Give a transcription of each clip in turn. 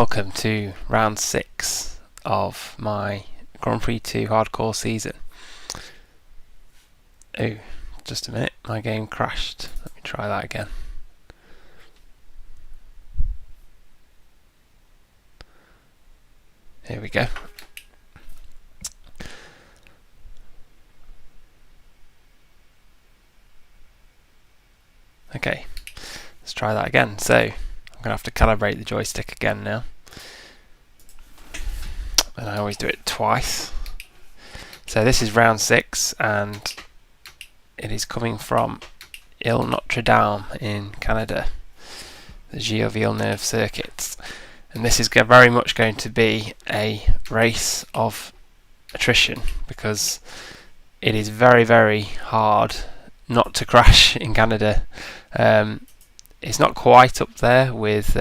welcome to round 6 of my Grand Prix 2 hardcore season. Oh, just a minute, my game crashed. Let me try that again. Here we go. Okay, let's try that again. So I'm going to have to calibrate the joystick again now. And I always do it twice. So this is round 6 and it is coming from Ile Notre Dame in Canada, the Gilles Villeneuve circuits. And this is very much going to be a race of attrition because it is very, very hard not to crash in Canada. It's not quite up there with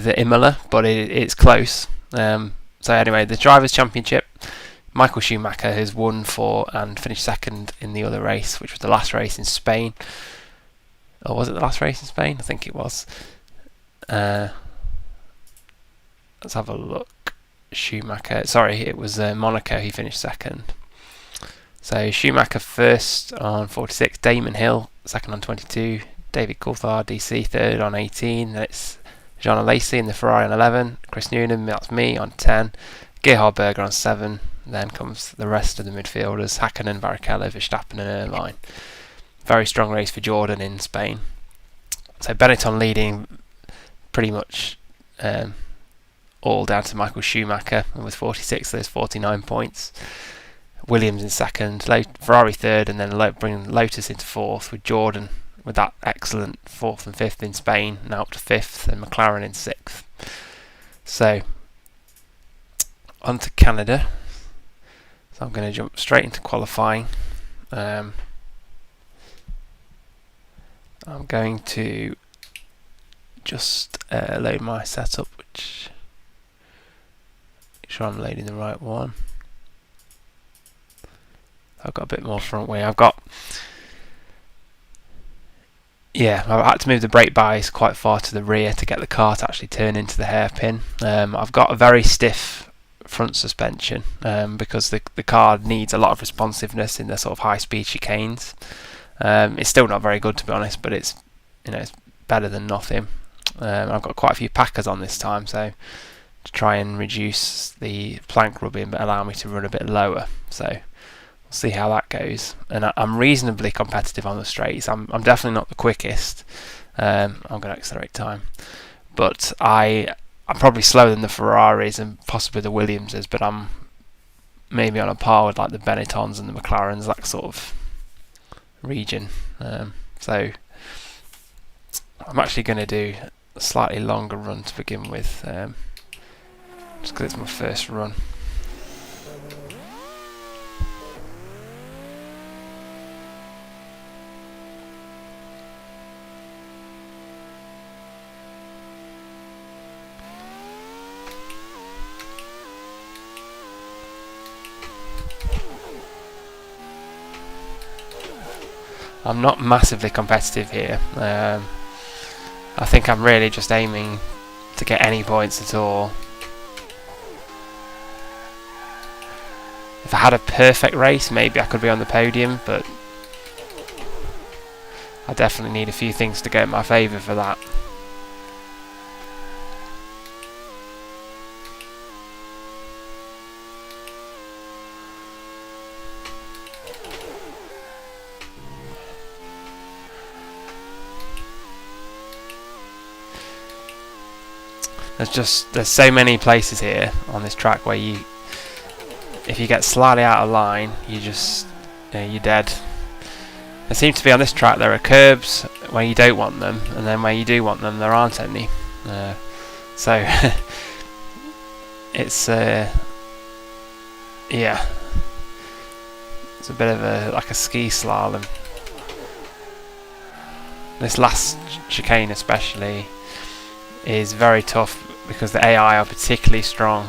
the Imola, but it's close. So anyway, the Drivers' Championship, Michael Schumacher has won for and finished second in the other race, which was the last race in Spain. Or was it the last race in Spain? I think it was. Let's have a look. Schumacher, sorry, it was Monaco. He finished second. So Schumacher first on 46, Damon Hill second on 22, David Coulthard DC third on 18. Then it's Jean Alesi in the Ferrari on 11, Chris Noonan, that's me, on 10, Gerhard Berger on 7. Then comes the rest of the midfielders: Hakkinen, Barrichello, Verstappen and Irvine. Very strong race for Jordan in Spain. So Benetton leading pretty much all down to Michael Schumacher, and with 46 there's 49 points. Williams in second, Ferrari third, and then bringing Lotus into fourth, with Jordan with that excellent 4th and 5th in Spain, now up to 5th, and McLaren in 6th. So on to Canada. So I'm going to jump straight into qualifying. I'm going to just load my setup, make sure I'm loading the right one. I've got a bit more front wheel. I've had to move the brake bias quite far to the rear to get the car to actually turn into the hairpin. I've got a very stiff front suspension because the car needs a lot of responsiveness in the sort of high-speed chicanes. It's still not very good, to be honest, but it's better than nothing. I've got quite a few packers on this time, so to try and reduce the plank rubbing but allow me to run a bit lower. So we'll see how that goes. And I'm reasonably competitive on the straights. I'm definitely not the quickest. I'm going to accelerate time, but I'm probably slower than the Ferraris and possibly the Williamses, but I'm maybe on a par with like the Benettons and the McLarens, that sort of region. So I'm actually going to do a slightly longer run to begin with, just because it's my first run. I'm not massively competitive here. I think I'm really just aiming to get any points at all. If I had a perfect race, maybe I could be on the podium, but I definitely need a few things to go in my favour for that. There's so many places here on this track where if you get slightly out of line, you're dead. There seems to be on this track there are curbs where you don't want them, and then where you do want them there aren't any. So it's it's a bit of like a ski slalom. This last chicane especially is very tough because the AI are particularly strong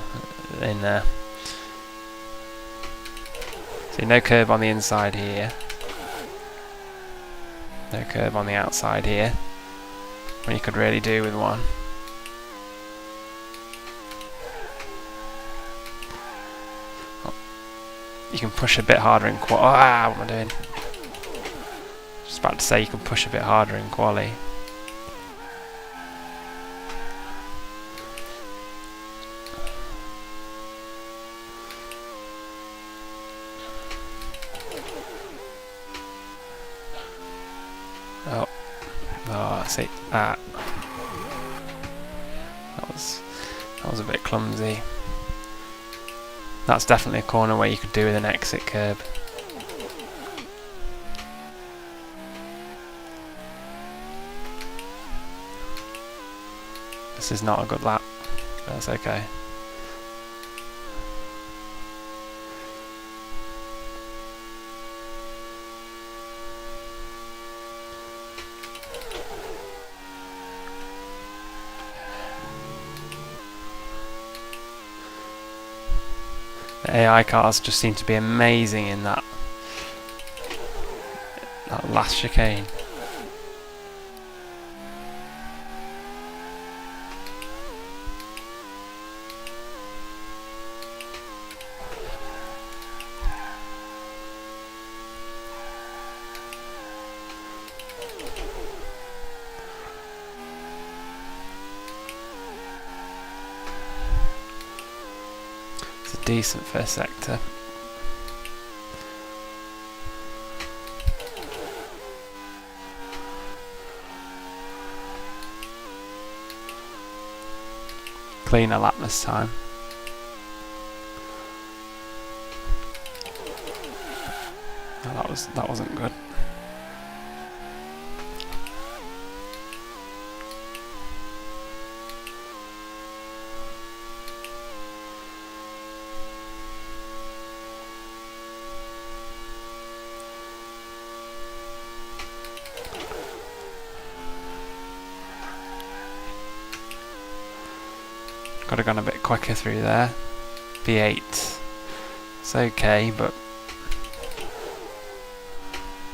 in there. So no curb on the inside here. No curb on the outside here, when you could really do with one. You can push a bit harder in quali. Ah, what am I doing? Just about to say you can push a bit harder in quali. Oh, see that. That was a bit clumsy. That's definitely a corner where you could do with an exit curb. This is not a good lap, but that's okay. The AI cars just seem to be amazing in that last chicane. It's a decent first sector. Cleaner lap this time. No, that wasn't good. Could have gone a bit quicker through there. V8. It's okay, but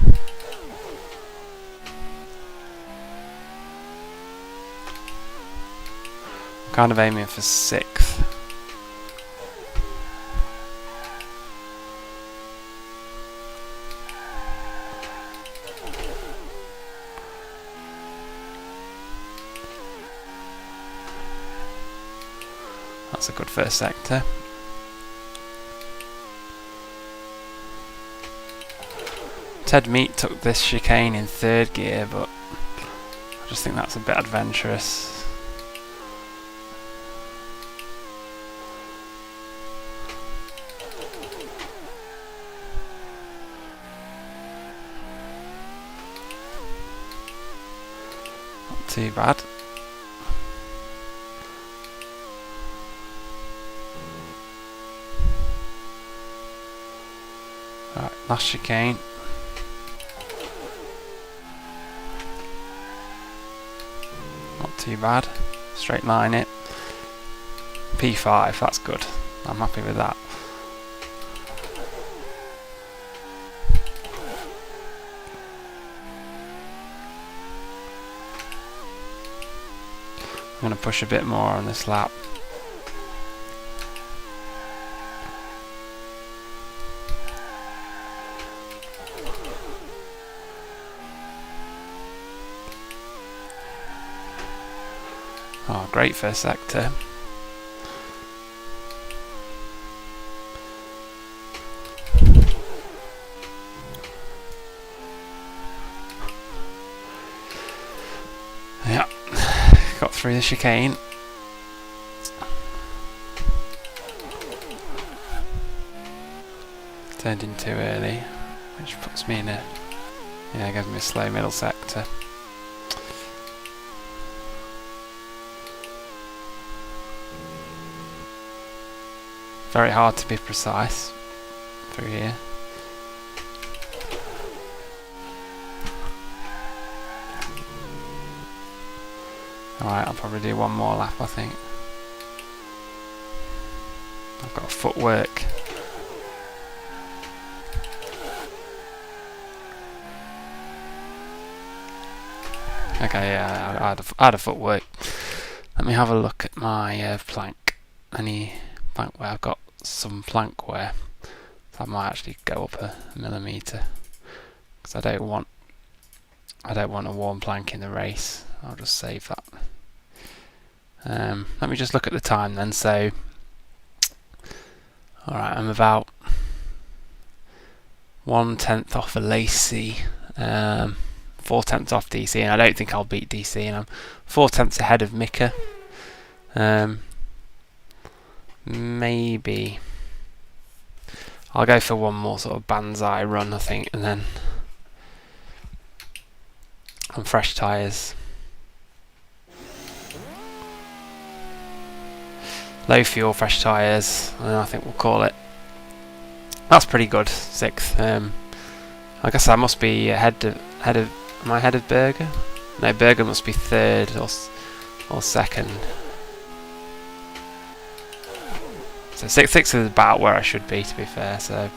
I'm kind of aiming for 6th. That's a good first sector. Ted Meat took this chicane in 3rd gear, but I just think that's a bit adventurous. Not too bad. Right, last chicane. Not too bad. Straight line it. P5, that's good. I'm happy with that. I'm going to push a bit more on this lap. Oh, great first sector. Yeah, got through the chicane. Turned in too early, which puts me in a, yeah, gives me a slow middle sector. Very hard to be precise through here. Alright, I'll probably do one more lap, I think. I've got a footwork. Okay, yeah, I had a footwork. Let me have a look at my plank. Any plank wear? I've got some plank wear. So I might actually go up a millimetre because I don't want a warm plank in the race. I'll just save that. Let me just look at the time then. So, alright, I'm about 1/10 off a Lacey, 4/10 off DC, and I don't think I'll beat DC, and I'm 4/10 ahead of Mika. Maybe I'll go for one more sort of banzai run, I think, and then on fresh tyres. Low fuel, fresh tyres, and I think we'll call it. That's pretty good, 6th. I guess I must be ahead of. Am I ahead of Berger? No, Berger must be 3rd or 2nd. So 6th is about where I should be, to be fair. So.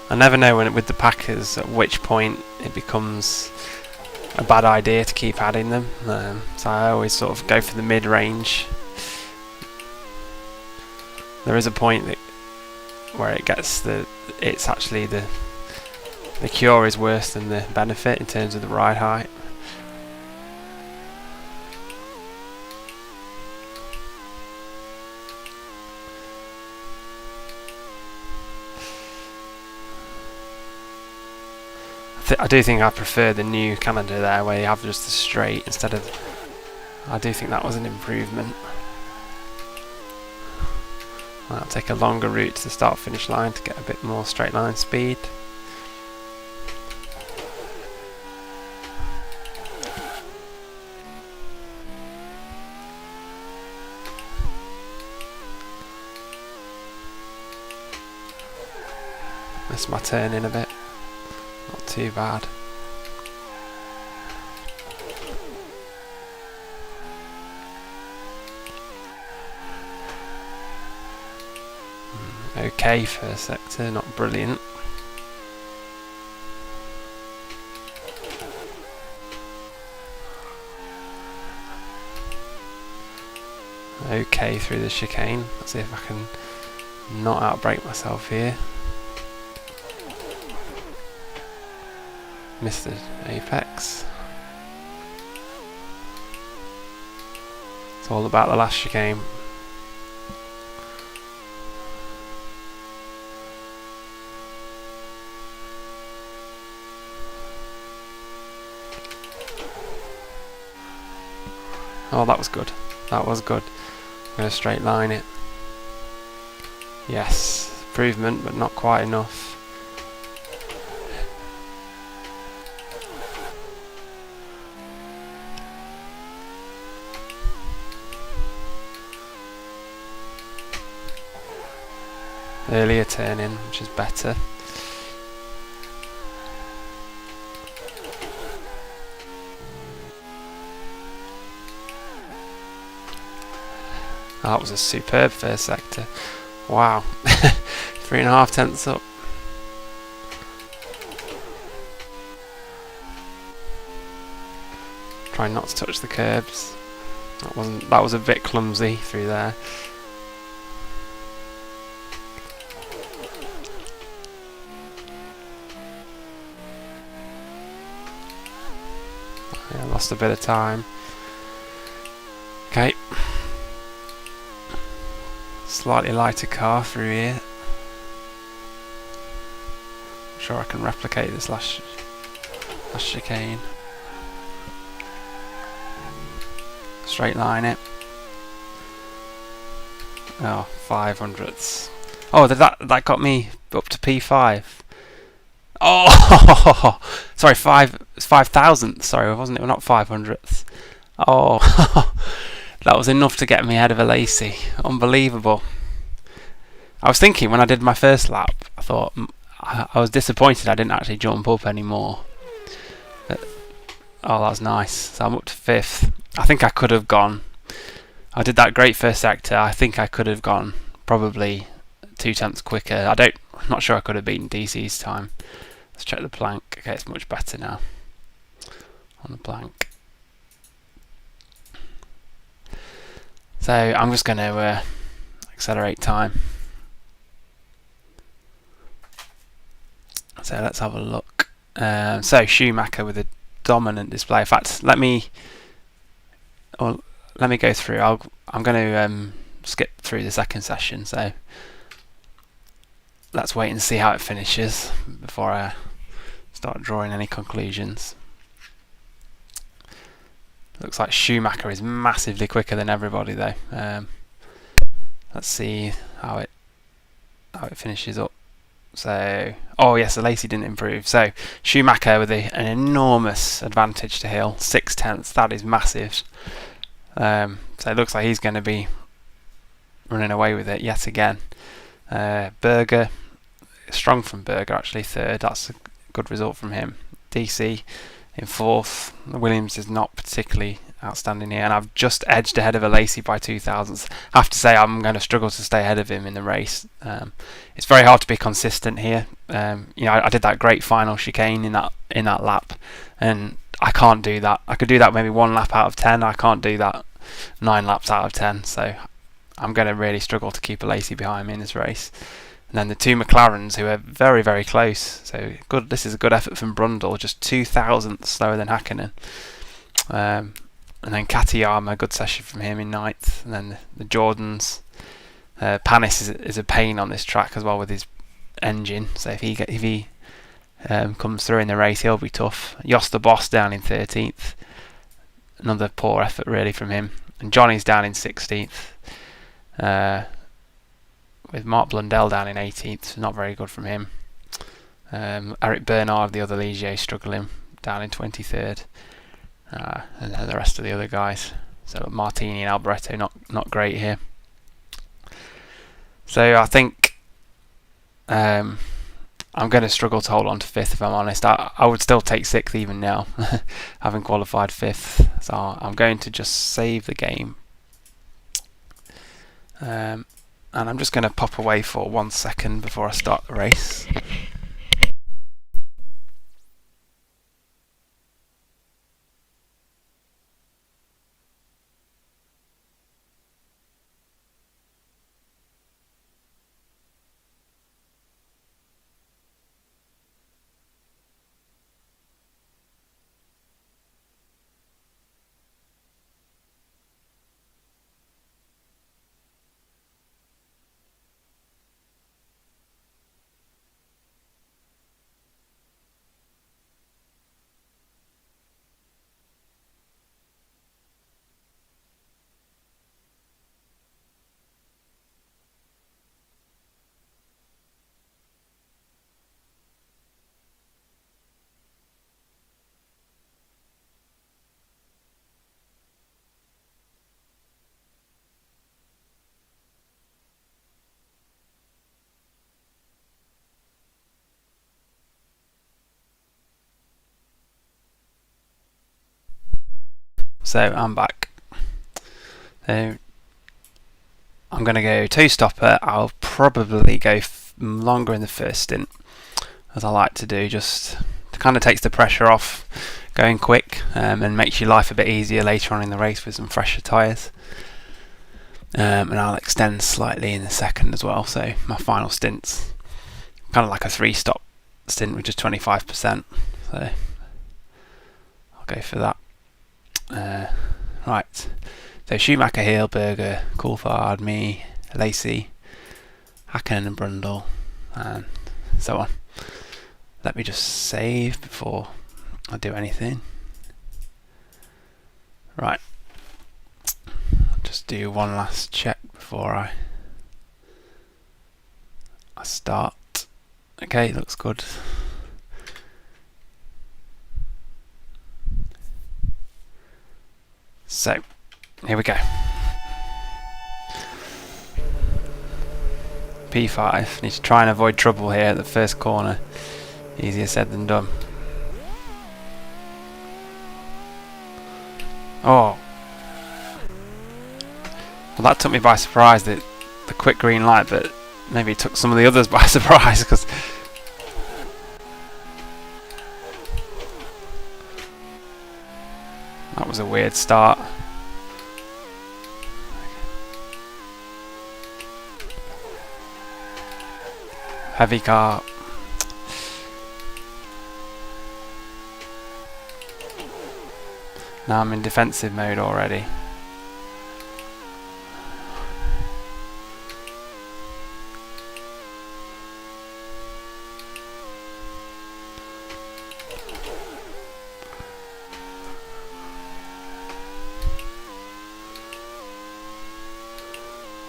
I never know with the Packers at which point it becomes a bad idea to keep adding them. So I always sort of go for the mid-range. There is a point where it gets it's actually the cure is worse than the benefit in terms of the ride height. I do think I prefer the new calendar there, where you have just the straight instead of. I do think that was an improvement. I'll take a longer route to the start-finish line to get a bit more straight line speed. Missed my turn in a bit. Not too bad. Okay, first sector, not brilliant. Okay, through the chicane. Let's see if I can not outbrake myself here. Missed the apex. It's all about the last chicane. Oh, that was good. That was good. I'm going to straight line it. Yes, improvement, but not quite enough. Earlier turn in, which is better. That was a superb first sector. Wow. 3.5 tenths up. Try not to touch the curbs. That was a bit clumsy through there. Yeah, lost a bit of time. Okay. Slightly lighter car through here. I'm sure I can replicate this last chicane. Straight line it. Oh, 500ths. Oh, that got me up to P5. Oh, sorry, 5,000. Sorry, wasn't it? Not 500ths. Oh, that was enough to get me ahead of a Lacey. Unbelievable. I was thinking when I did my first lap, I thought I was disappointed I didn't actually jump up anymore. But, oh, that's nice. So I'm up to 5th. I think I could have gone. I did that great first sector. I think I could have gone probably 2/10 quicker. I'm not sure I could have beaten DC's time. Let's check the plank. Okay, it's much better now on the plank. So I'm just going to accelerate time. So let's have a look. So Schumacher with a dominant display. In fact, let me go through. I'm going to skip through the second session. So let's wait and see how it finishes before I start drawing any conclusions. Looks like Schumacher is massively quicker than everybody though. Let's see how it finishes up. So, oh yes, the Lacey didn't improve. So Schumacher with an enormous advantage to Hill, 6/10. That is massive. So it looks like he's going to be running away with it yet again. Berger, strong from Berger actually, 3rd. That's a good result from him. DC in 4th. Williams is not particularly outstanding here, and I've just edged ahead of a Lacey by 2 thousandths. I have to say I'm going to struggle to stay ahead of him in the race. It's very hard to be consistent here. I did that great final chicane in that lap, and I can't do that. I could do that maybe 1 lap out of 10. I can't do that 9 laps out of 10. So I'm going to really struggle to keep a Lacey behind me in this race. And then the 2 McLarens, who are very, very close. So good. This is a good effort from Brundle, just 2 thousandths slower than Hakkinen. And then Katayama, good session from him in 9th. And then the Jordans. Panis is a pain on this track as well with his engine. So if he comes through in the race, he'll be tough. Jos the Boss down in 13th. Another poor effort really from him. And Johnny's down in 16th. With Mark Blundell down in 18th. Not very good from him. Eric Bernard, the other Ligier, struggling down in 23rd. And then the rest of the other guys. So Martini and Alboreto not great here. So I think I'm going to struggle to hold on to 5th if I'm honest. I would still take 6th even now, having qualified 5th. So I'm going to just save the game. And I'm just going to pop away for 1 second before I start the race. So I'm back. So I'm going to go 2-stopper. I'll probably go longer in the first stint, as I like to do. Just kind of takes the pressure off going quick, and makes your life a bit easier later on in the race with some fresher tyres. And I'll extend slightly in the second as well. So my final stint's kind of like a 3-stop stint with just 25%. So I'll go for that. Right, so Schumacher, Hill, Berger, Coulthard, me, Lacey, Hakkinen and Brundle, and so on. Let me just save before I do anything. Right, just do one last check before I start. Okay, looks good. So, here we go. P5. Need to try and avoid trouble here at the first corner. Easier said than done. Oh. Well, that took me by surprise, the quick green light, but maybe it took some of the others by surprise, because that was a weird start. Heavy car. Now I'm in defensive mode already.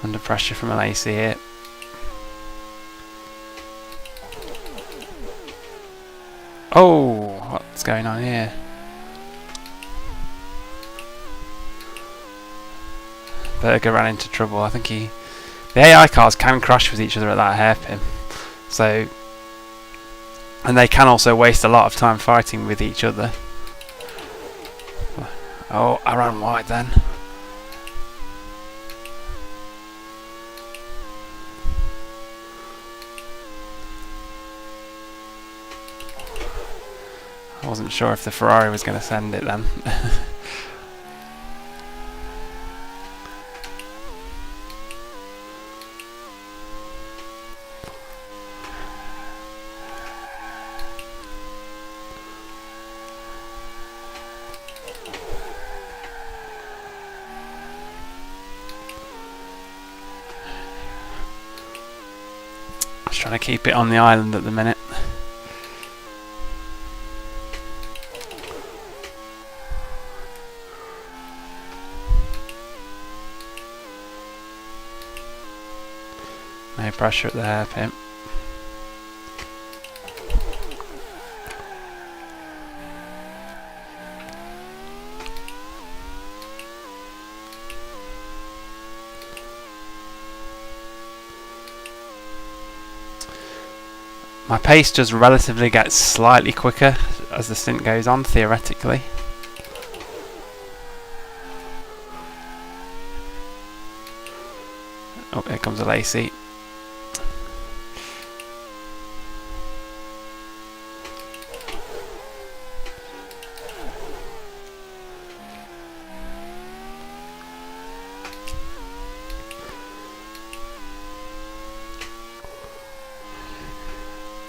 Under pressure from a Lacey here. Oh, what's going on here? Berger ran into trouble. I think the AI cars can crash with each other at that hairpin. So, and they can also waste a lot of time fighting with each other. Oh, I ran wide then. I wasn't sure if the Ferrari was going to send it then. Just trying to keep it on the island at the minute. No pressure at the hairpin. My pace does relatively get slightly quicker as the stint goes on, theoretically. Oh, here comes a Lacey.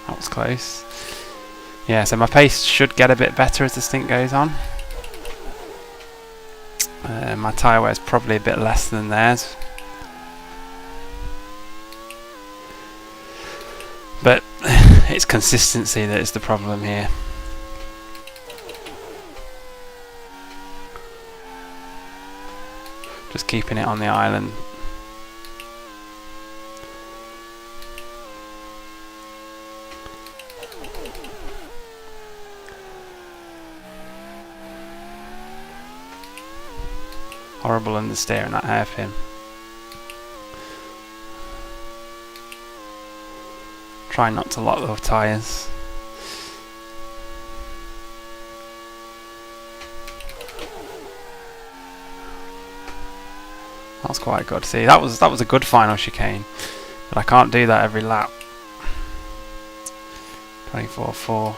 That was close. Yeah, so my pace should get a bit better as the stint goes on. My tyre wear is probably a bit less than theirs. But it's consistency that is the problem here. Just keeping it on the island. Horrible understeer in that hairpin. Try not to lock those tyres. That's quite good. See, that was a good final chicane, but I can't do that every lap. 24.4.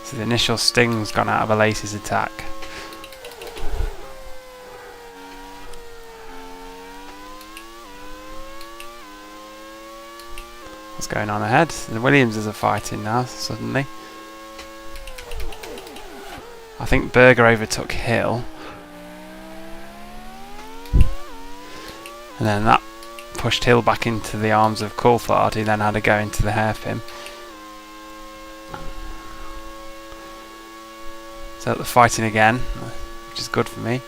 So the initial sting's gone out of a Lacey's attack. What's going on ahead? The Williamses are fighting now, suddenly. I think Berger overtook Hill. And then that pushed Hill back into the arms of Coulthard, who then had to go into the hairpin. So they're fighting again, which is good for me.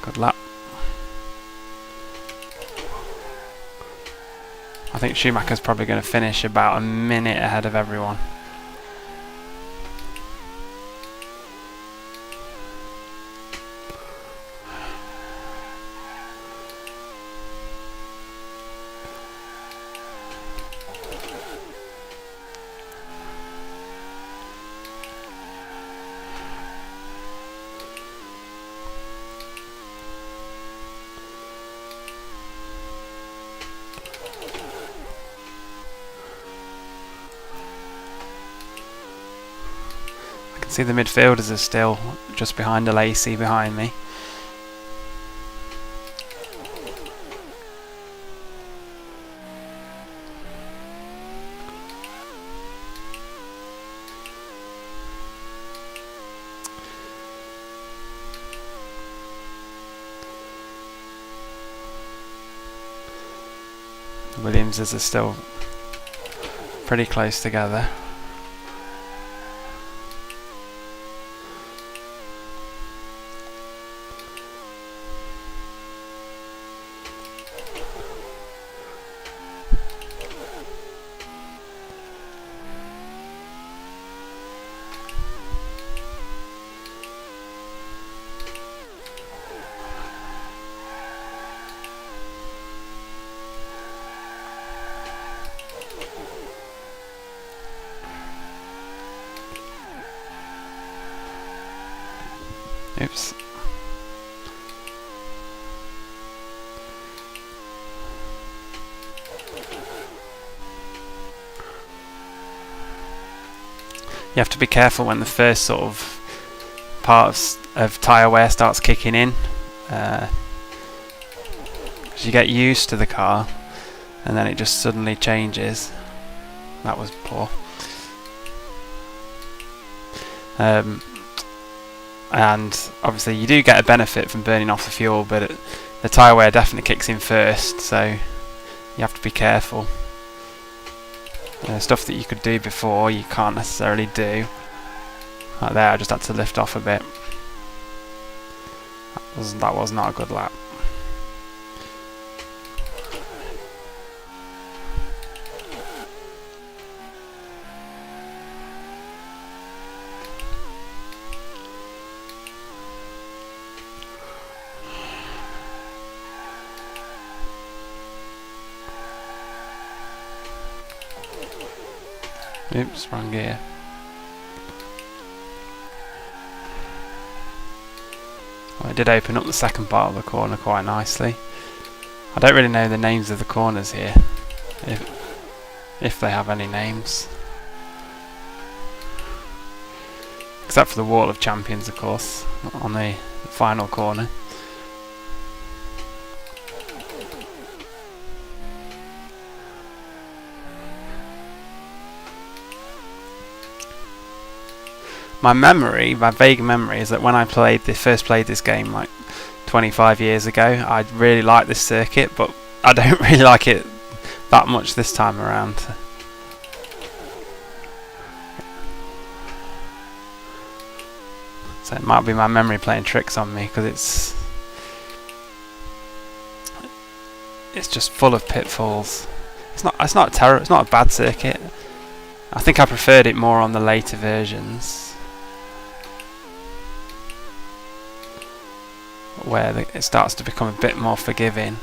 Good lap. I think Schumacher's probably going to finish about a minute ahead of everyone. See, the midfielders are still just behind the Lacey behind me. The Williamses are still pretty close together. Oops. You have to be careful when the first sort of part of tyre wear starts kicking in, because you get used to the car and then it just suddenly changes. That was poor. And obviously you do get a benefit from burning off the fuel, but the tyre wear definitely kicks in first, so you have to be careful. Stuff that you could do before you can't necessarily do. Like there, I just had to lift off a bit. That was not a good lap. Oops, wrong gear. Well, I did open up the second part of the corner quite nicely. I don't really know the names of the corners here, if they have any names. Except for the Wall of Champions, of course, on the final corner. My vague memory is that when I first played this game like 25 years ago, I really liked this circuit, but I don't really like it that much this time around. So it might be my memory playing tricks on me, because it's just full of pitfalls. It's not terrible. It's not a bad circuit. I think I preferred it more on the later versions, where it starts to become a bit more forgiving.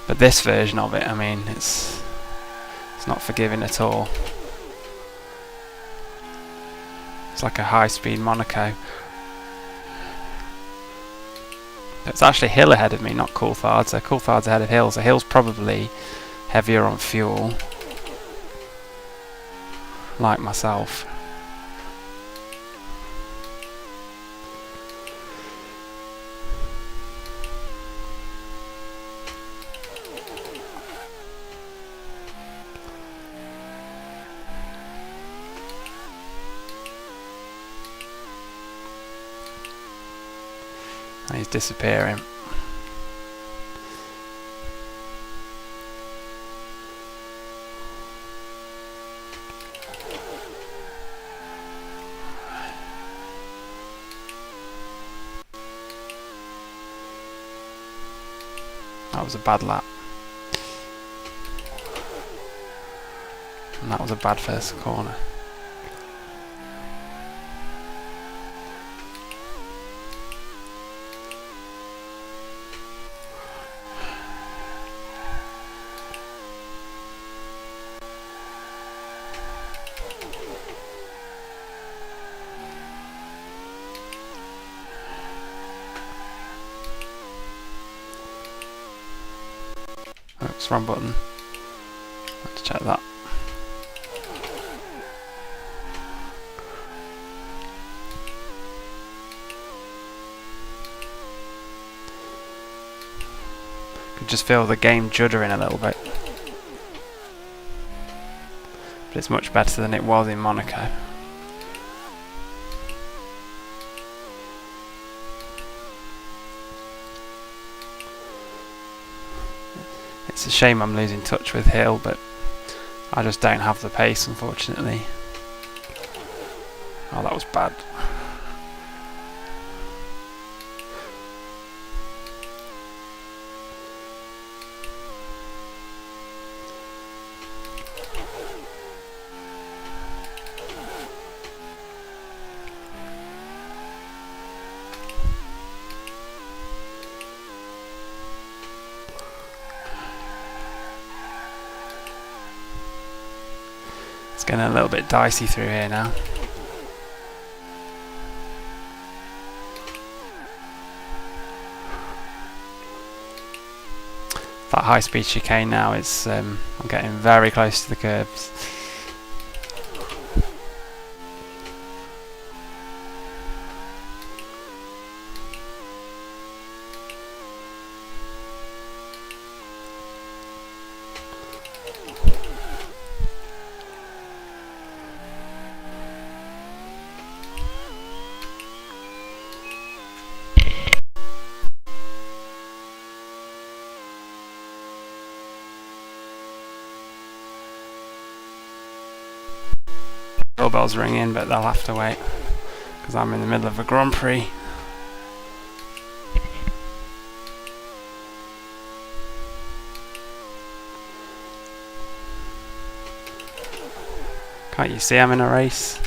But this version of it, I mean, it's not forgiving at all. It's like a high-speed Monaco. It's actually Hill ahead of me, not Coulthard. So Coulthard's ahead of Hill. So Hill's probably heavier on fuel, like myself. And he's disappearing. That was a bad lap. And that was a bad first corner. Oops, wrong button. Let's check that. Could just feel the game juddering a little bit. But it's much better than it was in Monaco. It's a shame I'm losing touch with Hill, but I just don't have the pace, unfortunately. Oh, that was bad. It's getting a little bit dicey through here now. That high speed chicane now is, I'm getting very close to the curbs. Doorbell's ringing, but they'll have to wait because I'm in the middle of a Grand Prix. Can't you see I'm in a race?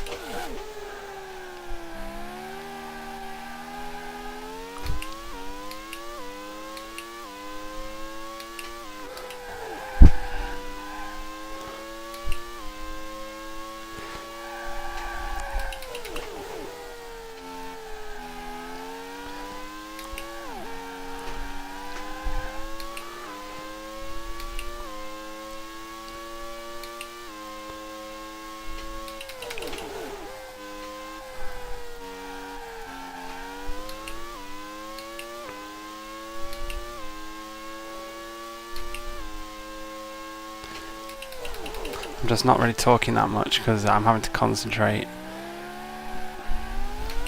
I'm just not really talking that much because I'm having to concentrate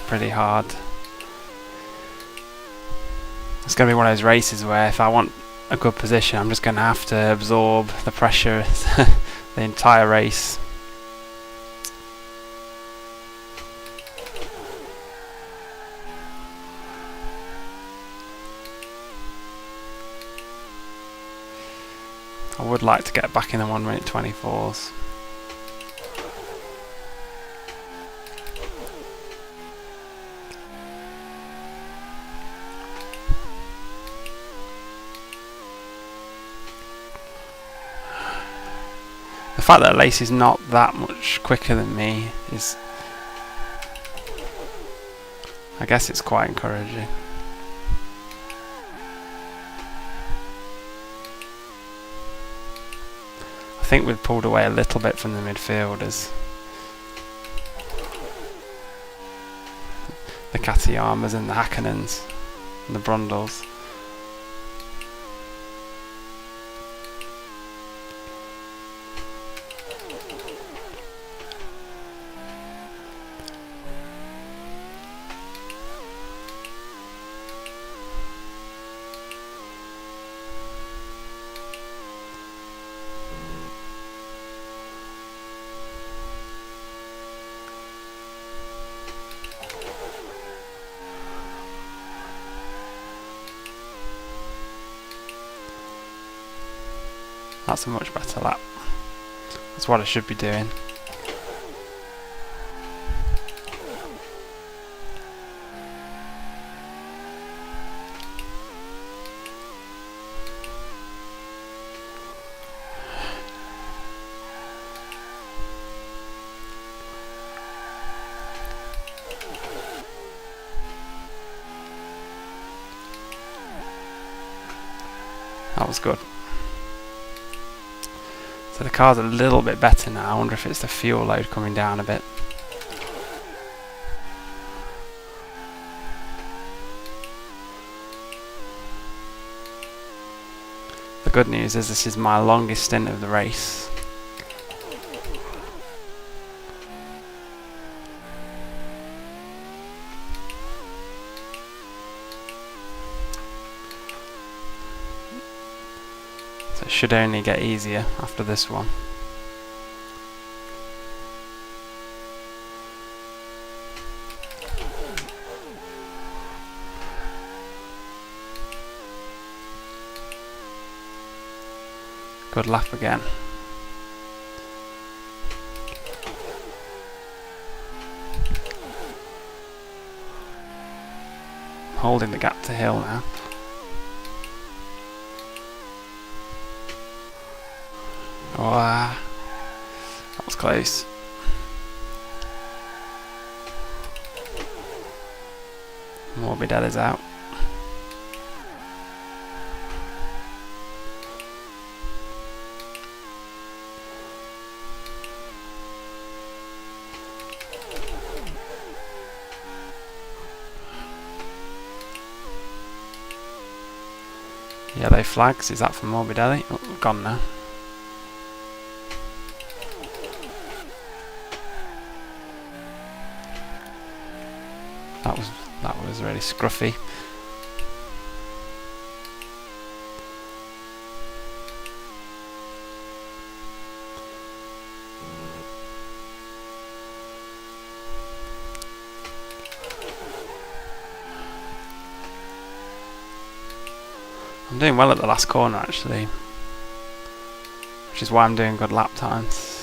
pretty hard. It's going to be one of those races where if I want a good position, I'm just going to have to absorb the pressure the entire race. I would like to get back in the 1 minute 24s. The fact that Lacey's not that much quicker than me is, I guess it's quite encouraging. I think we've pulled away a little bit from the midfielders. The Katiyamas and the Hakkonens and the Brundles. That's a much better lap. That's what I should be doing. That was good. So the car's a little bit better now. I wonder if it's the fuel load coming down a bit. The good news is this is my longest stint of the race. So it should only get easier after this one. Good lap again. Holding the gap to Hill now. Oh, that was close. Morbidelli's out. Yellow flags, is that from Morbidelli? Oh, gone now. That was really scruffy. I'm doing well at the last corner actually, which is why I'm doing good lap times.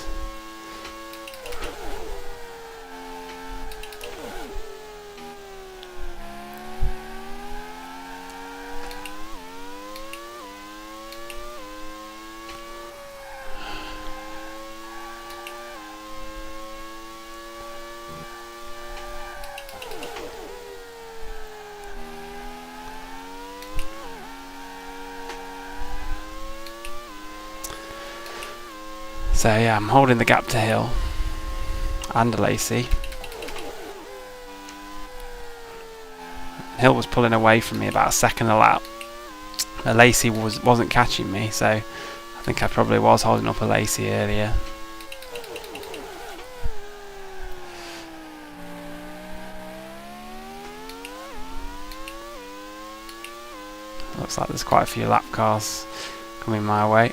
So yeah, I'm holding the gap to Hill and Lacey. Hill was pulling away from me about a second a lap. Lacey wasn't catching me, so I think I probably was holding up a Lacey earlier. Looks like there's quite a few lap cars coming my way.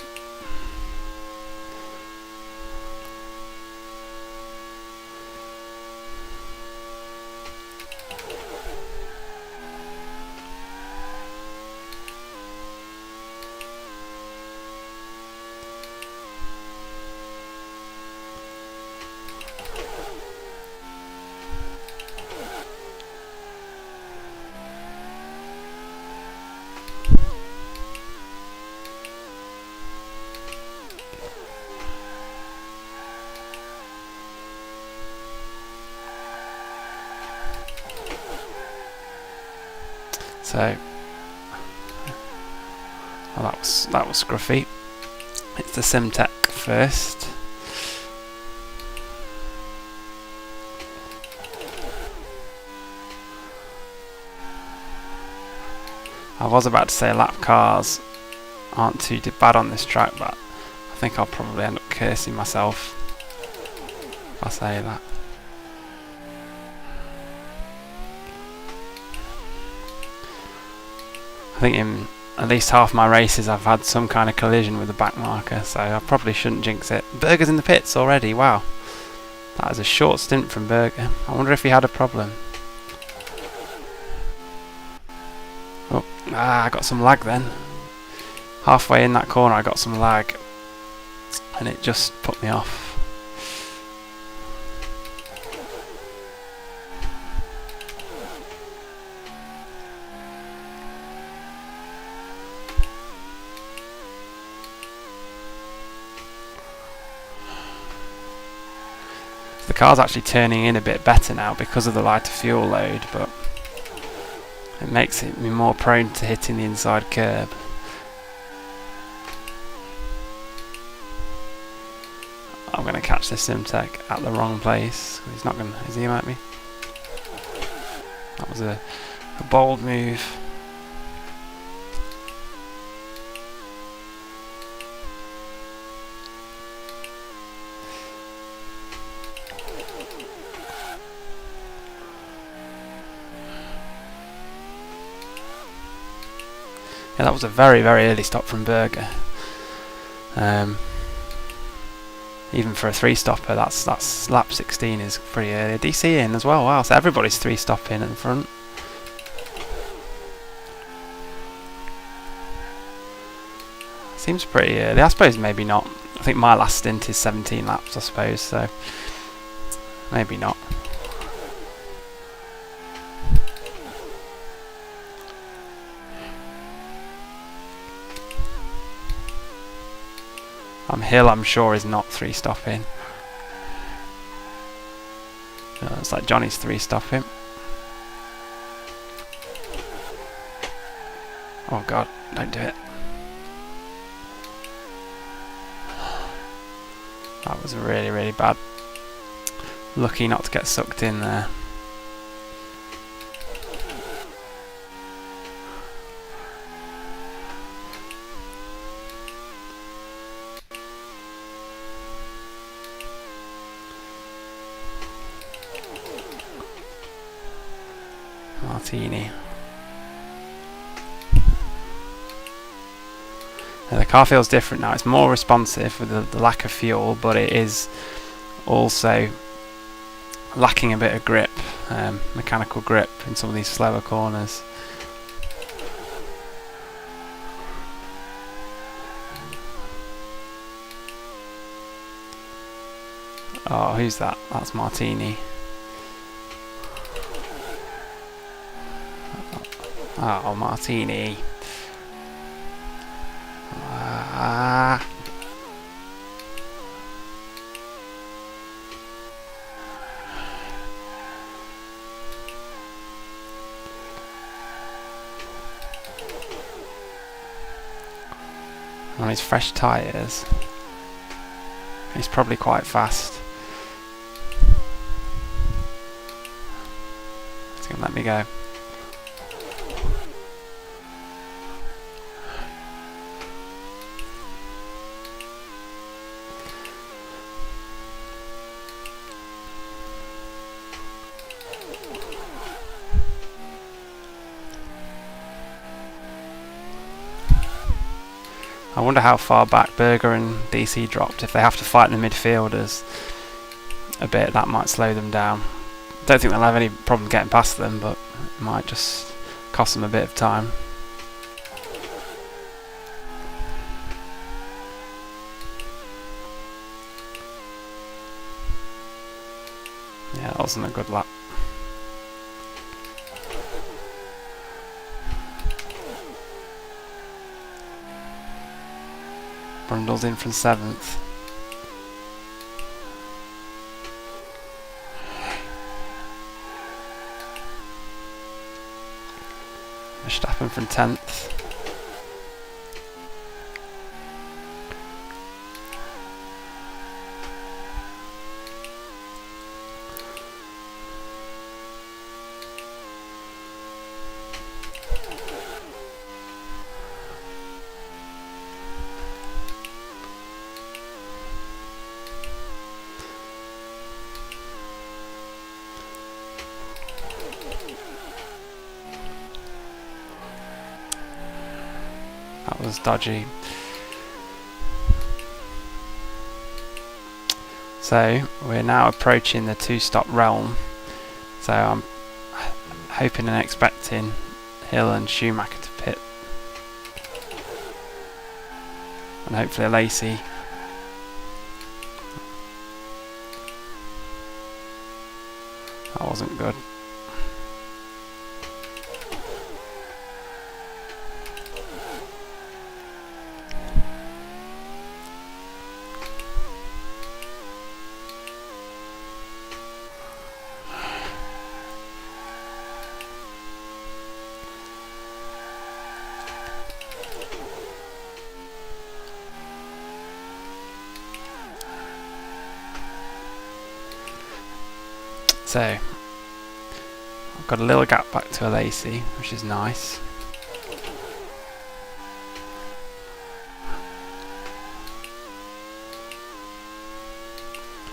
So, well, that was scruffy. It's the Simtech first. I was about to say lap cars aren't too bad on this track, but I think I'll probably end up cursing myself if I say that. I think in at least half my races I've had some kind of collision with the back marker, so I probably shouldn't jinx it. Berger's in the pits already, wow. That is a short stint from Berger. I wonder if he had a problem. Oh, I got some lag then. Halfway in that corner I got some lag. and it just put me off. The car's actually turning in a bit better now because of the lighter fuel load, but it makes me more prone to hitting the inside curb. I'm going to catch this Simtek at the wrong place. He's not going to, is he like me? That was a bold move. Yeah, that was a very, very early stop from Berger. Even for a 3-stopper, that's lap 16 is pretty early. DC in as well. Wow, so everybody's 3-stopping in front. Seems pretty early. I suppose maybe not. I think my last stint is 17 laps, I suppose, so maybe not. Hill, I'm sure, is not 3-stopping. It's like Johnny's 3-stopping. Oh god, don't do it. That was really, really bad. Lucky not to get sucked in there. Martini. Now the car feels different now. It's more responsive with the lack of fuel, but it is also lacking a bit of grip, mechanical grip in some of these slower corners. Oh, who's that? That's Martini. Oh, Martini. Ah. On his fresh tyres, he's probably quite fast. He's going to let me go. I wonder how far back Berger and DC dropped. If they have to fight the midfielders a bit, that might slow them down. Don't think they'll have any problem getting past them, but it might just cost them a bit of time. Yeah, that wasn't a good lap. Brundle's in from 7th. Verstappen from 10th. That was dodgy. So we're now approaching the 2-stop realm. So I'm hoping and expecting Hill and Schumacher to pit. And hopefully Lacey That wasn't good. So, I've got a little gap back to a Lacey, which is nice.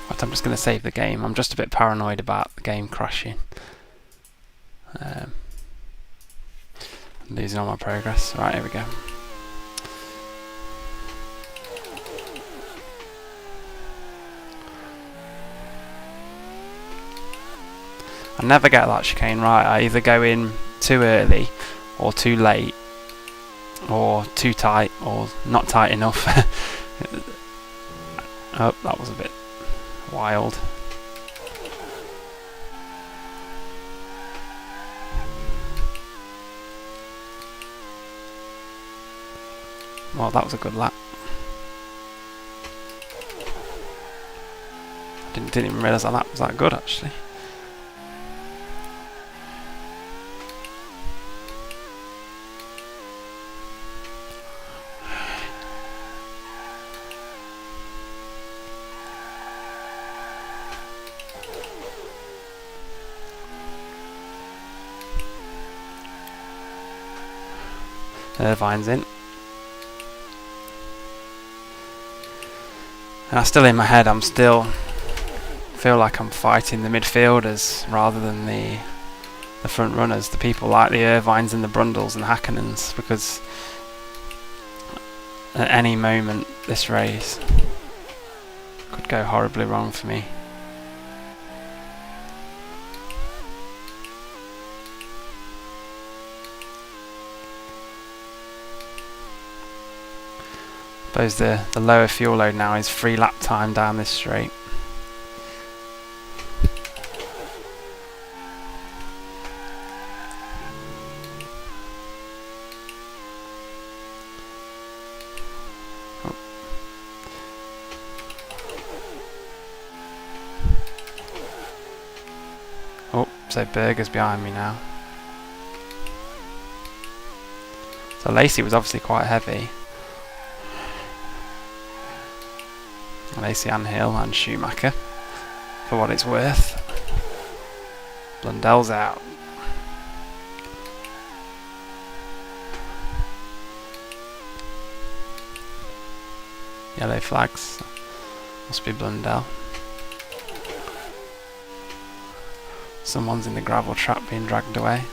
But I'm just going to save the game. I'm just a bit paranoid about the game crashing. Losing all my progress. Right, here we go. I never get that chicane right. I either go in too early or too late or too tight or not tight enough. Oh, that was a bit wild. Well, that was a good lap. Didn't even realise that lap was that good actually. Irvine's in. And still in my head, I'm still feel like I'm fighting the midfielders rather than the front runners, the people like the Irvines and the Brundles and the Hackenens, because at any moment this race could go horribly wrong for me. I suppose the lower fuel load now is 3 lap time down this straight. Oh, so Berger's behind me now. So Lacey was obviously quite heavy. Lacey and Hill and Schumacher, for what it's worth. Blundell's out. Yellow flags. Must be Blundell. Someone's in the gravel trap being dragged away.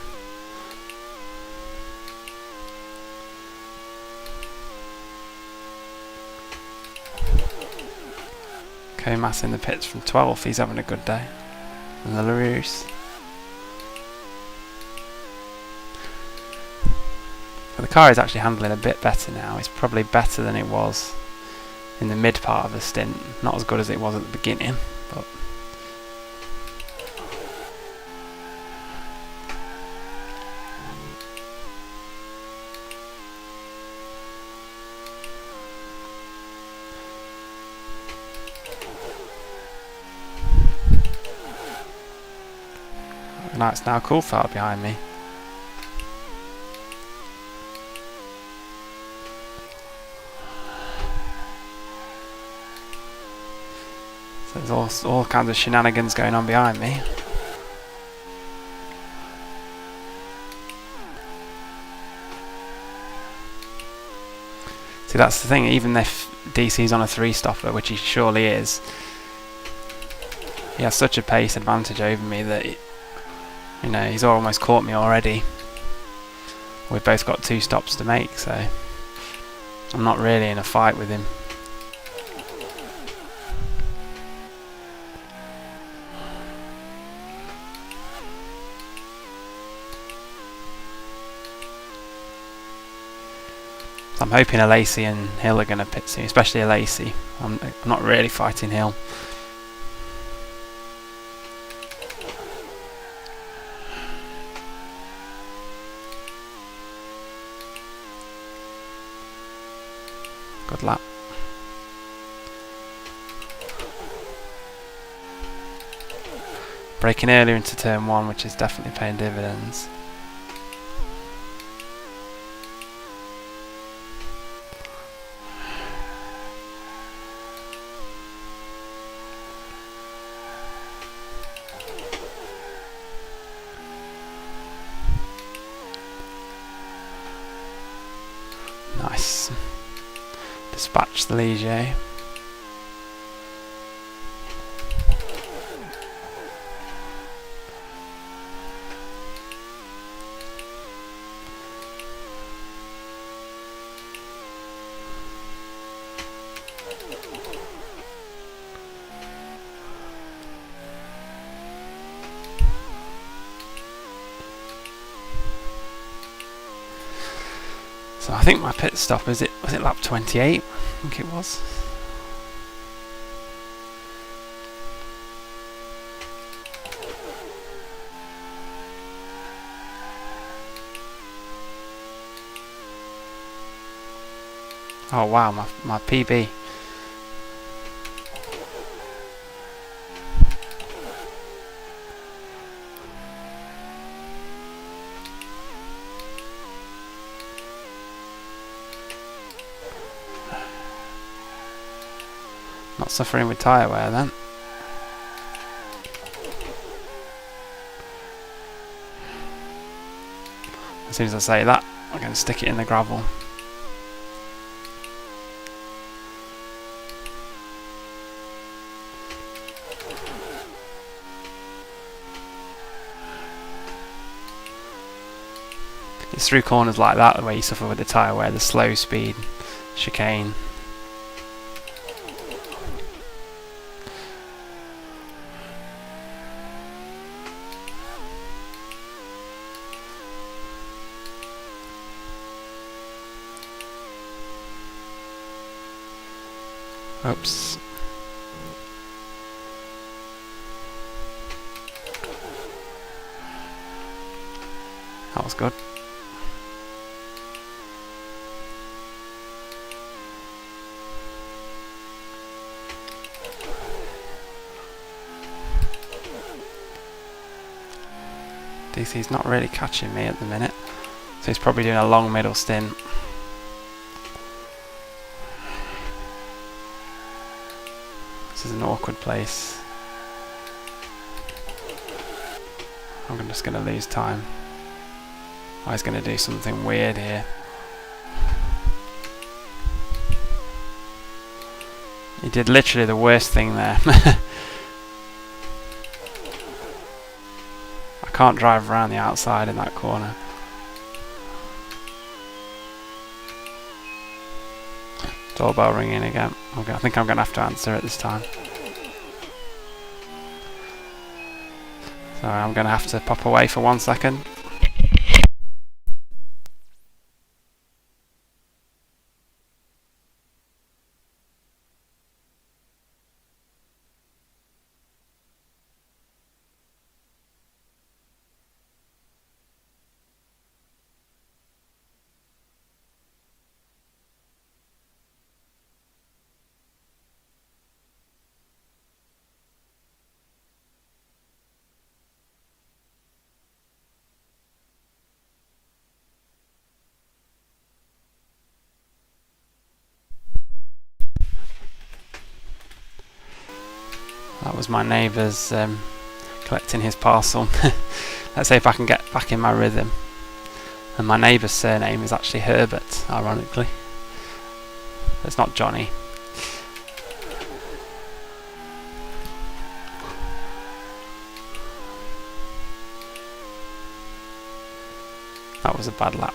Comas in the pits from 12th, he's having a good day. And the LaRousse. So the car is actually handling a bit better now. It's probably better than it was in the mid part of the stint. Not as good as it was at the beginning, but now it's now Coulthard behind me. So there's all kinds of shenanigans going on behind me. See, that's the thing, even if DC's on a 3-stopper, which he surely is, he has such a pace advantage over me that you know, he's almost caught me already. We've both got 2 stops to make, so I'm not really in a fight with him. So I'm hoping a Lacey and Hill are going to pit soon, especially a Lacey. I'm not really fighting Hill. Good lap. Braking earlier into turn 1, which is definitely paying dividends. Nice. Dispatch the Ligier. So I think my pit stop was it lap 28? I think it was. Oh wow, my PB. Not suffering with tyre wear then. As soon as I say that, I'm going to stick it in the gravel. It's through corners like that where you suffer with the tyre wear, the slow speed, chicane. Oops. That was good. DC's not really catching me at the minute, so he's probably doing a long middle stint. This is an awkward place. I'm just going to lose time. Oh, he's going to do something weird here. He did literally the worst thing there. I can't drive around the outside in that corner. Doorbell ringing again. Okay, I think I'm going to have to answer it this time. So I'm going to have to pop away for 1 second. That was my neighbour's collecting his parcel. Let's see if I can get back in my rhythm. And my neighbour's surname is actually Herbert, ironically. It's not Johnny. That was a bad lap.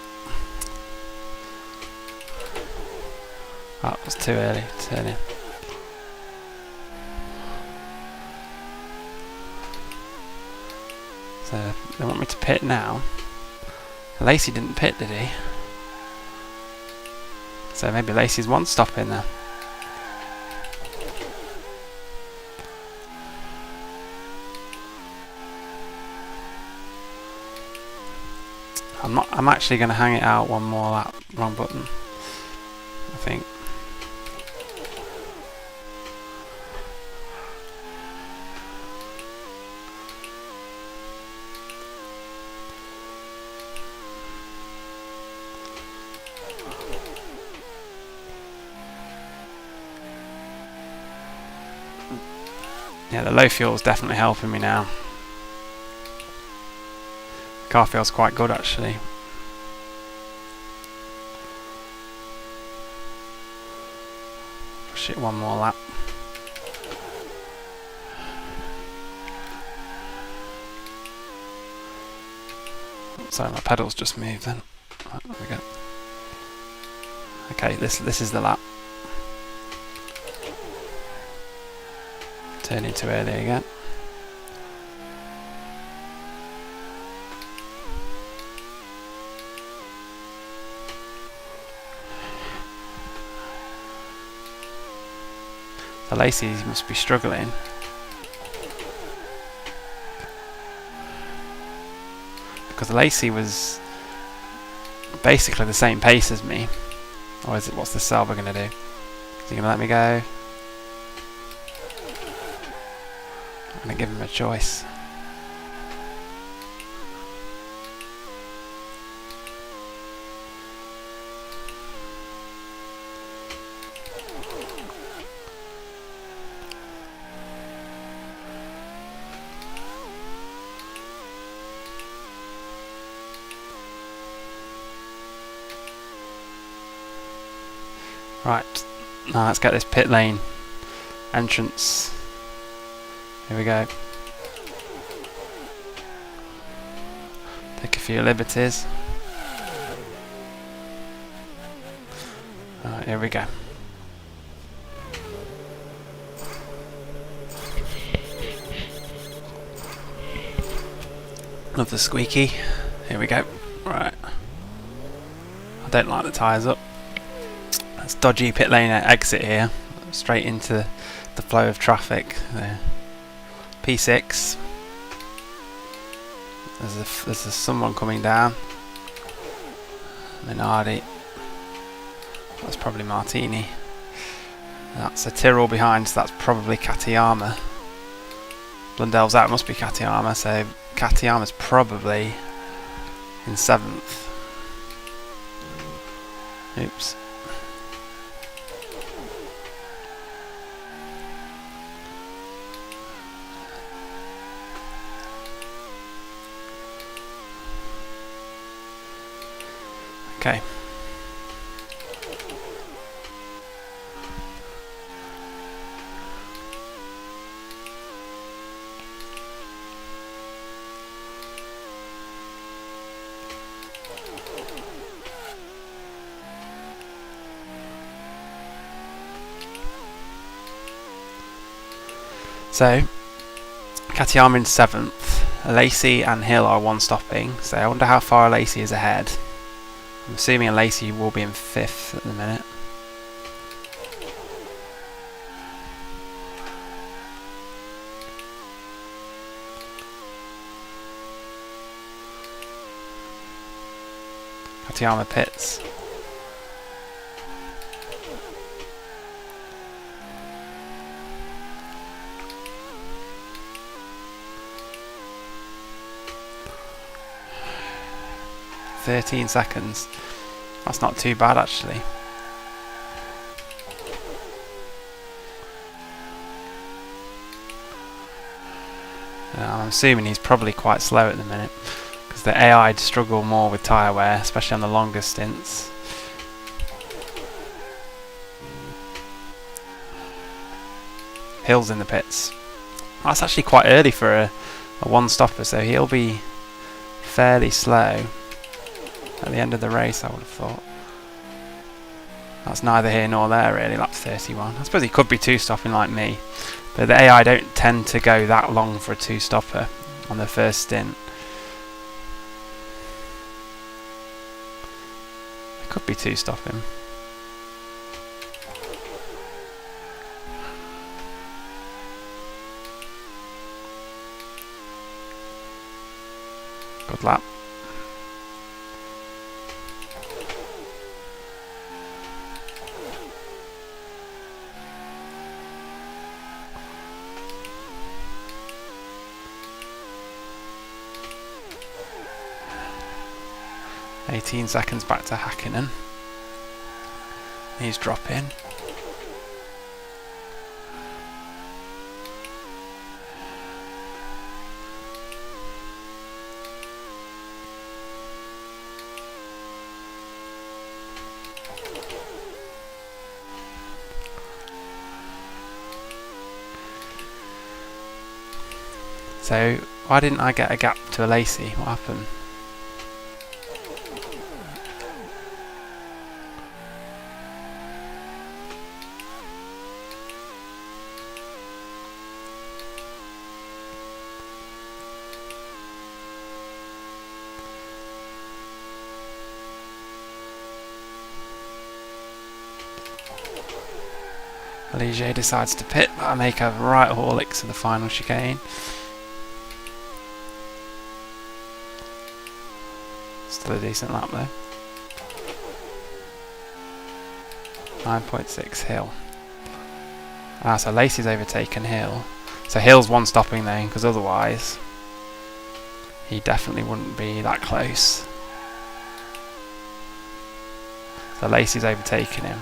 That was too early turning. So they want me to pit now. Lacey didn't pit, did he? So maybe Lacey's one stop in there. I'm actually going to hang it out one more lap. Wrong button, I think. Yeah, the low fuel is definitely helping me now. The car feels quite good actually. Push it one more lap. Sorry, my pedals just moved then. Right, there we go. Okay, this is the lap. Turning too early again. So Lacey must be struggling. Because Lacey was basically the same pace as me. Or is it, what's the Selva going to do? Is he going to let me go? I'm going to give him a choice. Right, now let's get this pit lane entrance. Here we go. Take a few liberties. Right, here we go. Love the squeaky. Here we go. Right. I don't like the tyres up. That's dodgy pit lane exit here. Straight into the flow of traffic there. P6. There's someone coming down. Minardi. That's probably Martini. That's a Tyrrell behind, so that's probably Katayama. Blundell's out, must be Katayama, so Katayama's probably in 7th. Oops. Okay. So, Katayama in 7th. Lacey and Hill are one stopping, so I wonder how far Lacey is ahead. I'm assuming Lacey will be in 5th at the minute. Katayama pits. "13 seconds. That's not too bad actually. I'm assuming he's probably quite slow at the minute because the AI struggle more with tyre wear, especially on the longer stints. Hill's in the pits. That's actually quite early for a one-stopper, so he'll be fairly slow at the end of the race, I would have thought. That's neither here nor there really, lap 31. I suppose he could be two-stopping like me, but the AI don't tend to go that long for a two-stopper on the first stint. It could be two-stopping. Good lap. "18 seconds back to Hakkinen. He's dropping. So why didn't I get a gap to a Lacey? What happened? Ligier decides to pit, but I make a right Horlicks to the final chicane. Still a decent lap though. 9.6 Hill. Ah, so Lacey's overtaken Hill. So Hill's one stopping then, because otherwise he definitely wouldn't be that close. So Lacey's overtaken him.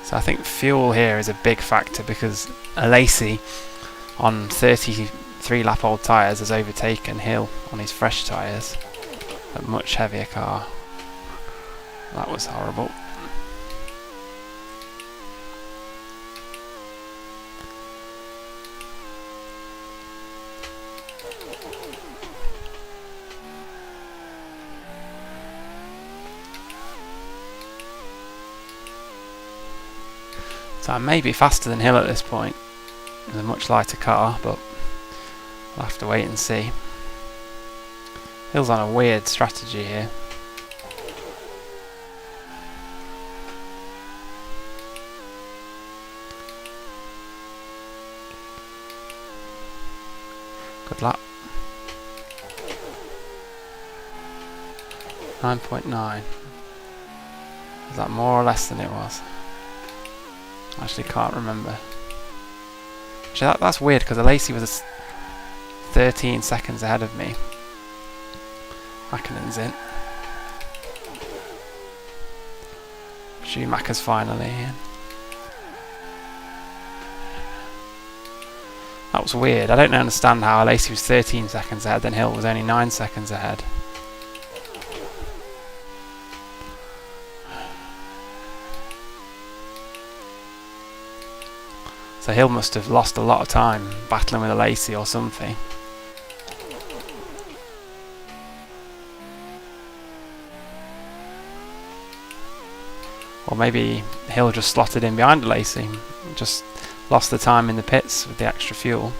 So I think fuel here is a big factor, because a Lacey on 33 lap old tyres has overtaken Hill on his fresh tyres. A much heavier car. That was horrible. So I may be faster than Hill at this point. It's a much lighter car, but we'll have to wait and see. Hill's on a weird strategy here. Good luck. 9.9. Is that more or less than it was? Actually can't remember. Actually, that's weird, because the Lacey was 13 seconds ahead of me. Mackinnon's in. Schumacher's finally in. That was weird. I don't understand how Lacey was 13 seconds ahead, then Hill was only 9 seconds ahead. So Hill must have lost a lot of time battling with a Lacey or something. Or maybe Hill just slotted in behind a Lacey, just lost the time in the pits with the extra fuel.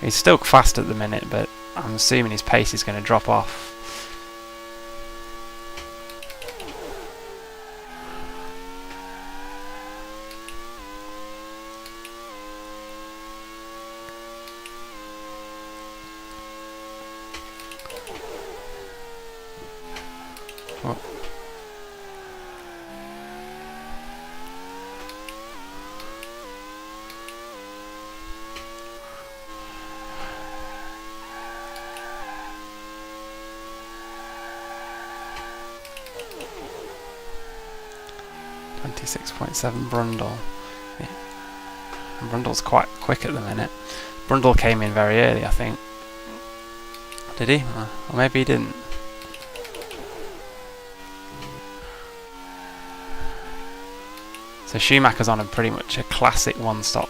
He's still fast at the minute, but I'm assuming his pace is going to drop off. Oh. .7 Brundle. Yeah. Brundle's quite quick at the minute. Brundle came in very early, I think. Did he? Or maybe he didn't. So Schumacher's on a pretty much a classic one-stop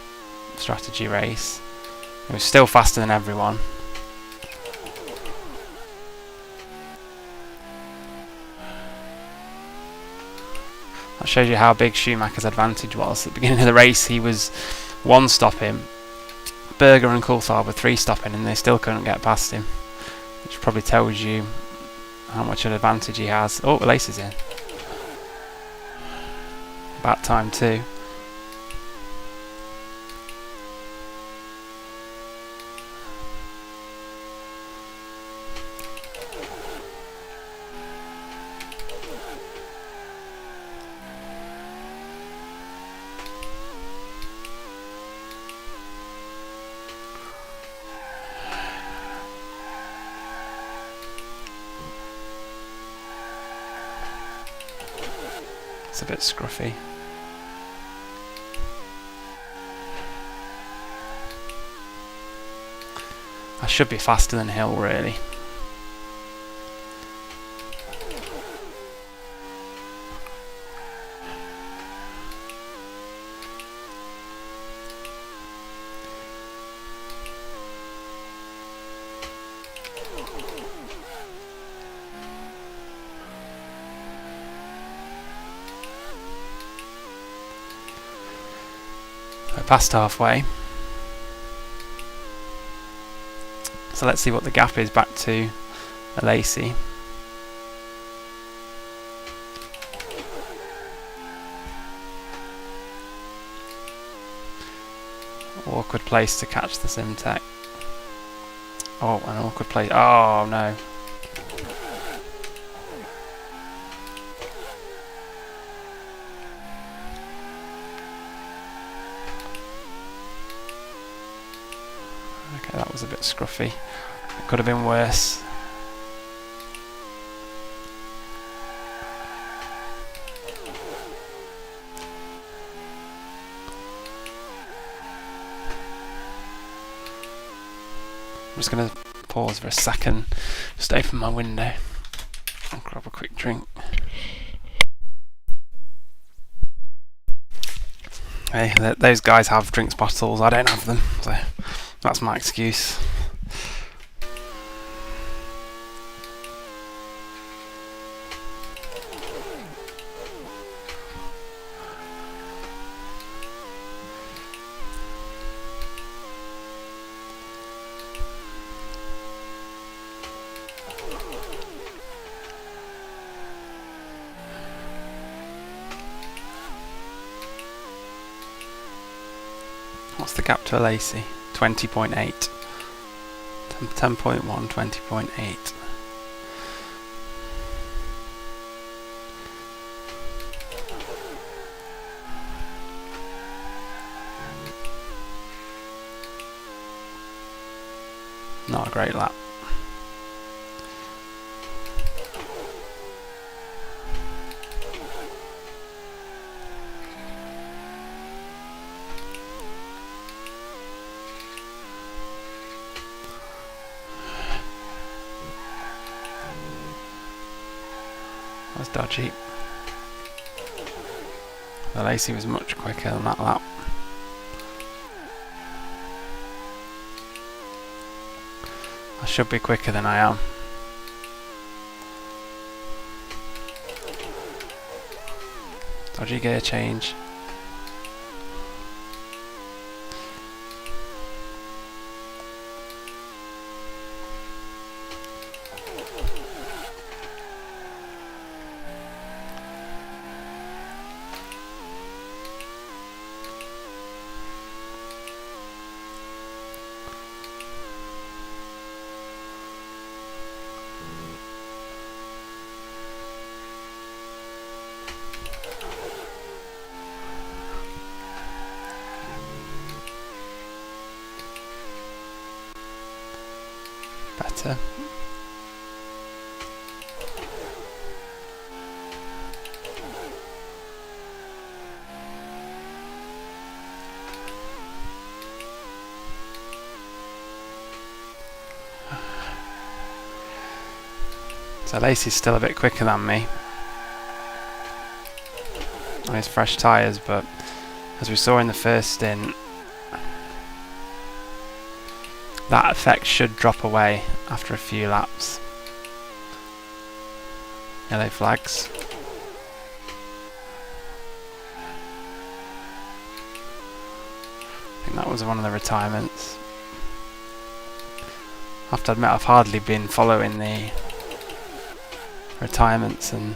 strategy race. He was still faster than everyone. That shows you how big Schumacher's advantage was. At the beginning of the race he was one stopping. Berger and Coulthard were three stopping, and they still couldn't get past him. Which probably tells you how much an advantage he has. Oh, the Lacey's in. About time too. It's a bit scruffy. I should be faster than Hill, really. We're past halfway. So let's see what the gap is back to Lacey. Awkward place to catch the Simtech. Oh, an awkward place. Oh no. Okay, that was a bit scruffy. It could have been worse. I'm just going to pause for a second, just open my window and grab a quick drink. Hey, those guys have drinks bottles, I don't have them, so that's my excuse. What's the gap to Lacey? 20.8. 10.1, 20.8. Not a great lap. That's dodgy. The Lacey was much quicker than that lap. I should be quicker than I am. Dodgy gear change. Better. So Lacey's still a bit quicker than me on his fresh tyres, but as we saw in the first stint, that effect should drop away after a few laps. Yellow flags. I think that was one of the retirements. I have to admit I've hardly been following the retirements and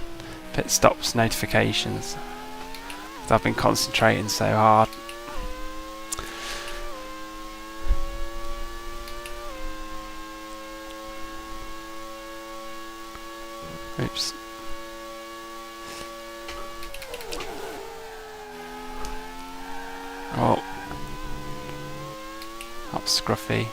pit stops notifications. I've been concentrating so hard. Oops. Oh, that's scruffy.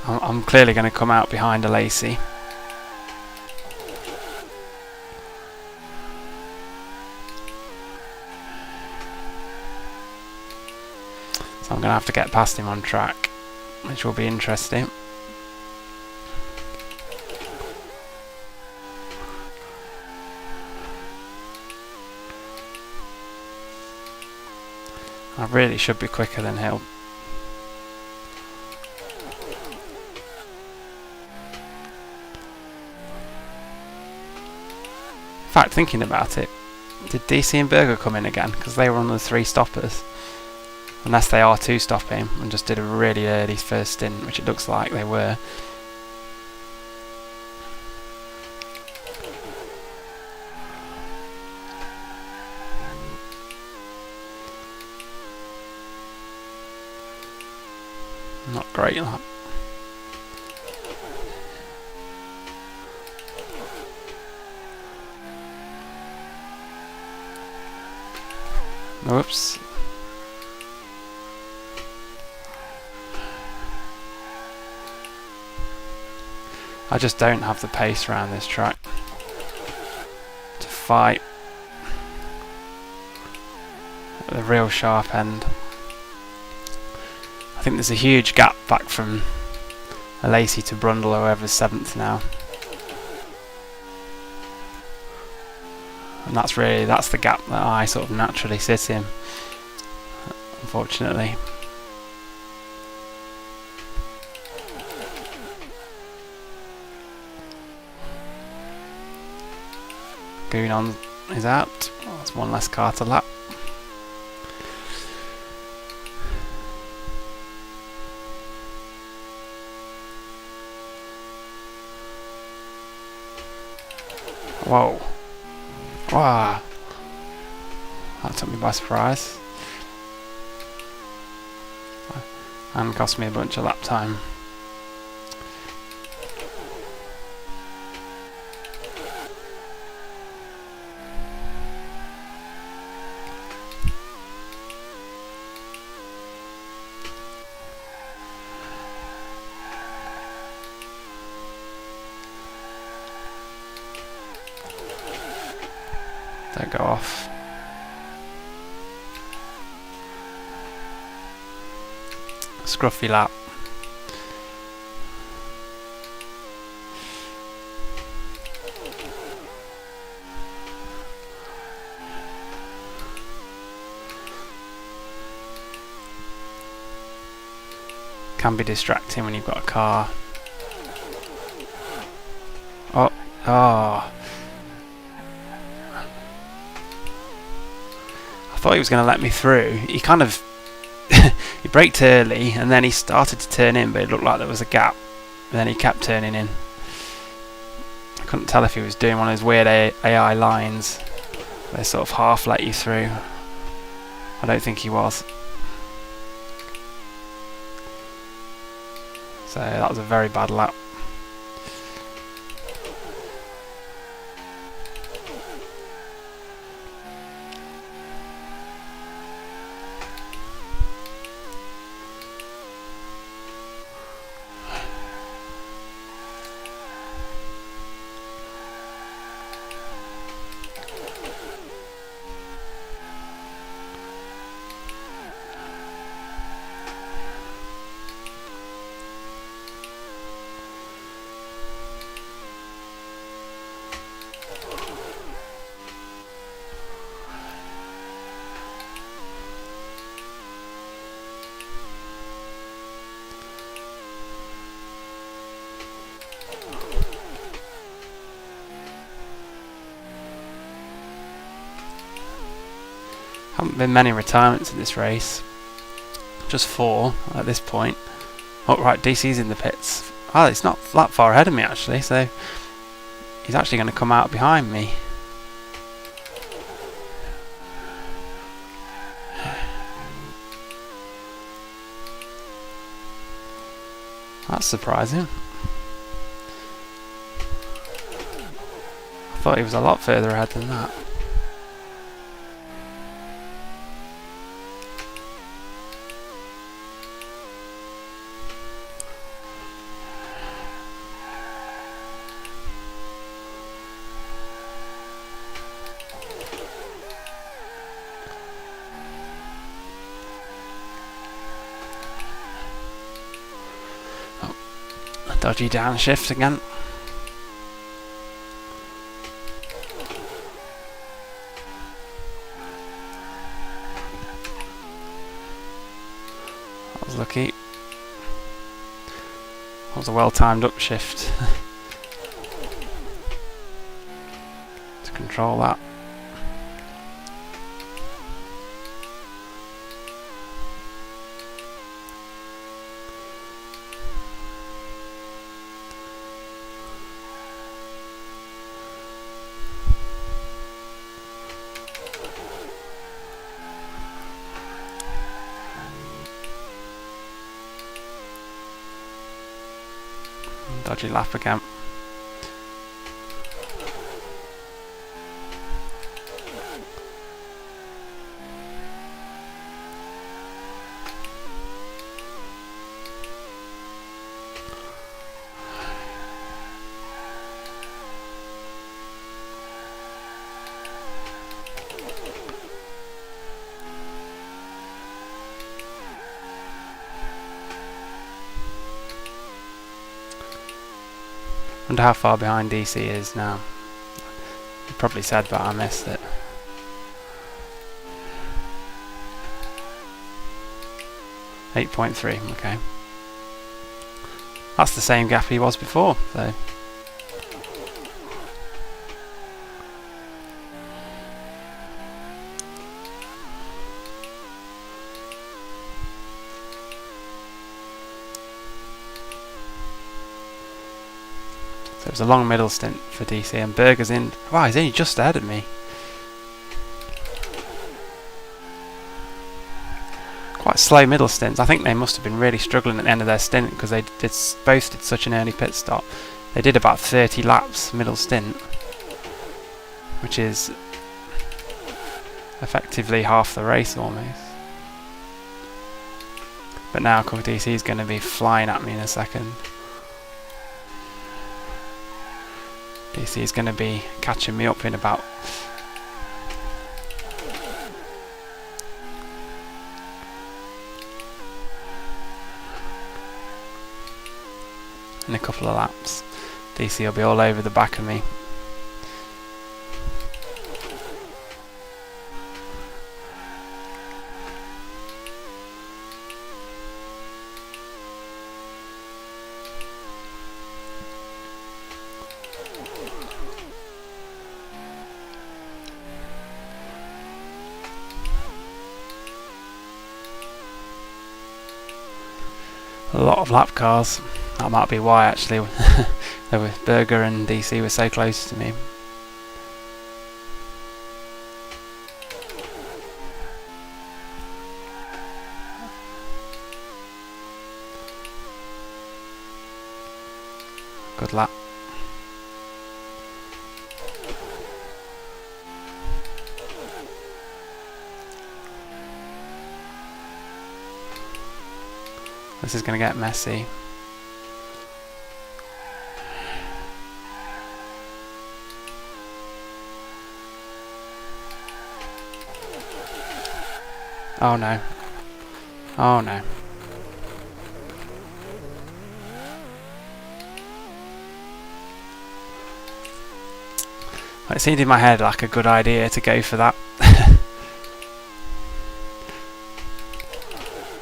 I'm clearly going to come out behind a Lacey. So I'm going to have to get past him on track, which will be interesting. I really should be quicker than Hill. In fact, thinking about it, did DC and Berger come in again? Because they were on the 3 stoppers. Unless they are 2 stopping and just did a really early first stint, which it looks like they were. Not great, that. Whoops. I just don't have the pace around this track to fight at the real sharp end. I think there's a huge gap back from Lacey to Brundle, whoever's 7th now. And that's the gap that I sort of naturally sit in, unfortunately. Goonon is out. That's one less car to lap. Whoa. Wow. That took me by surprise. And cost me a bunch of lap time. Don't go off. Scruffy lap. Can be distracting when you've got a car. Oh. I thought he was going to let me through. He kind of he braked early and then he started to turn in, but it looked like there was a gap. And then he kept turning in. I couldn't tell if he was doing one of those weird AI lines. They sort of half let you through. I don't think he was. So that was a very bad lap. Haven't been many retirements in this race. Just 4 at this point. Oh right, DC's in the pits. Oh, it's not that far ahead of me actually, so he's actually going to come out behind me. That's surprising. I thought he was a lot further ahead than that. Dodgy downshift again. unlucky. That was a well-timed upshift to control that. Dodgy lap again. Wonder how far behind DC is now. You probably said, but I missed it. .3, okay. That's the same gap he was before, so. So it was a long middle stint for DC, and Berger's in. Wow, he's only just ahead of me. Quite slow middle stints. I think they must have been really struggling at the end of their stint because they both did such an early pit stop. They did about 30 laps middle stint, which is effectively half the race almost. But now DC is going to be flying at me in a second. DC is going to be catching me up in about a couple of laps. DC will be all over the back of me. A lot of lap cars. That might be why actually Berger and DC were so close to me. Good lap. This is going to get messy. Oh no. Oh no. It seemed in my head like a good idea to go for that.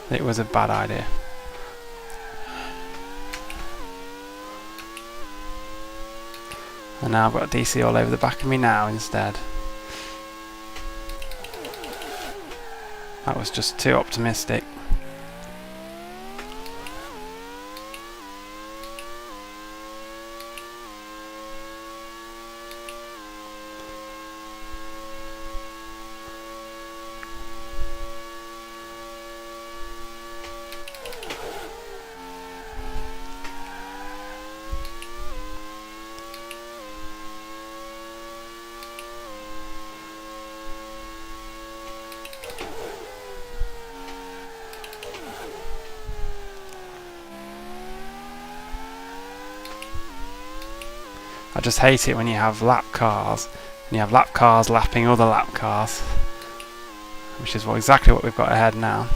It was a bad idea. And now I've got DC all over the back of me now instead. That was just too optimistic. I just hate it when you have lap cars and you have lap cars lapping other lap cars, which is exactly what we've got ahead now.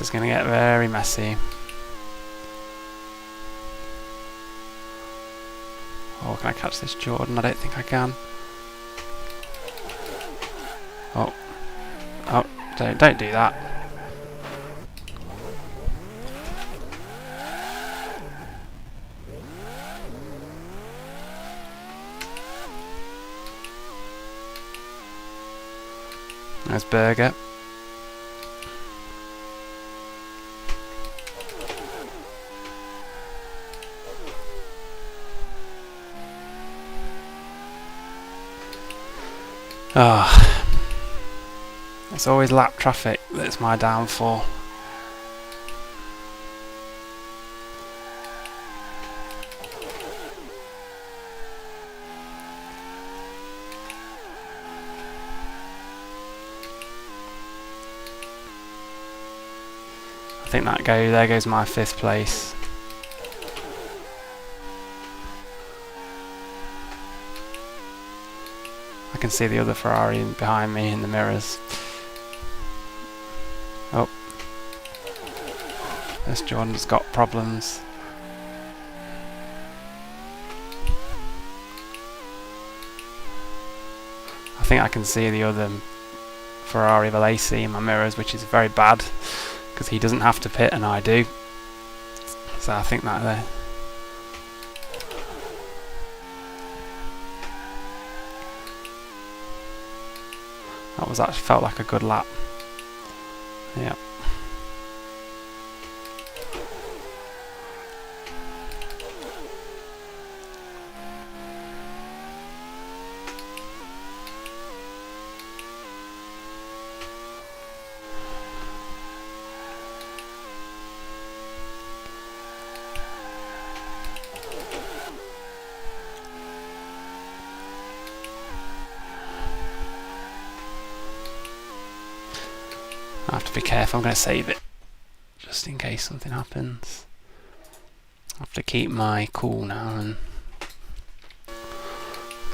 This is going to get very messy. Oh, can I catch this Jordan? I don't think I can. Oh, oh, don't do that. There's Berger. Oh, it's always lap traffic that's my downfall. I think there goes my 5th place. I can see the other Ferrari behind me in the mirrors. Oh, this Jordan's got problems. I think I can see the other Ferrari Valesi in my mirrors, which is very bad because he doesn't have to pit and I do. So I think that there. That was actually felt like a good lap. Yeah. I have to be careful. I'm going to save it just in case something happens. I have to keep my cool now and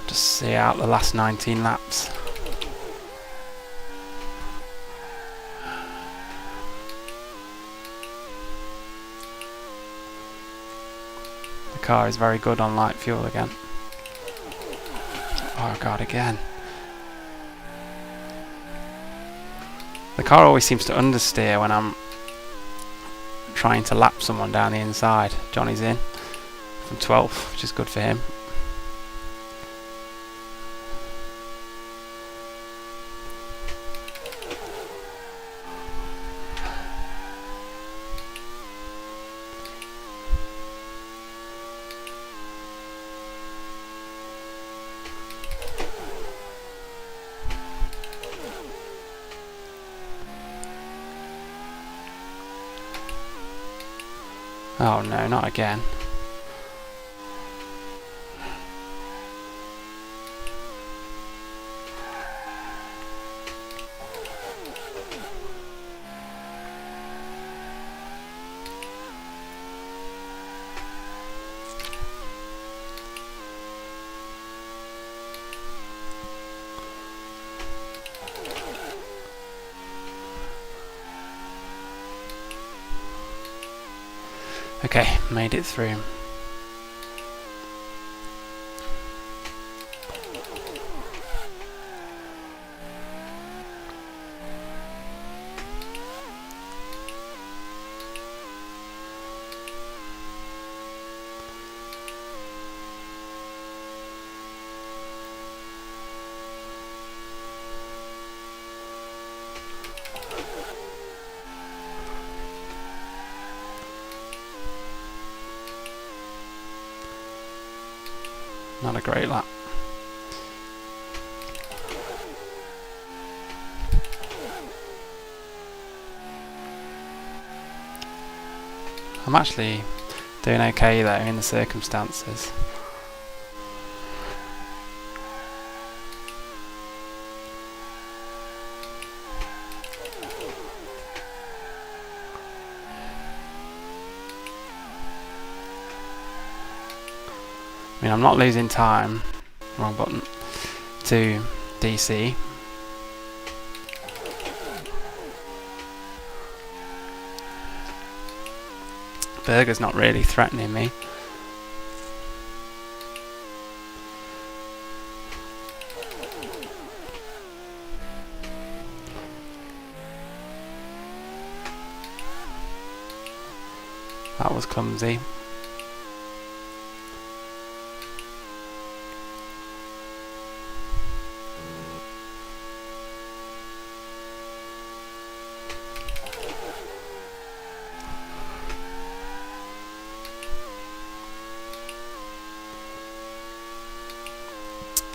just see out the last 19 laps. The car is very good on light fuel again. Oh god, again. The car always seems to understeer when I'm trying to lap someone down the inside. Johnny's in from 12th, which is good for him. Oh no, not again. Okay, made it through. Not a great lap. I'm actually doing okay though in the circumstances. I mean, I'm not losing time, wrong button, to DC. Berger's not really threatening me. That was clumsy.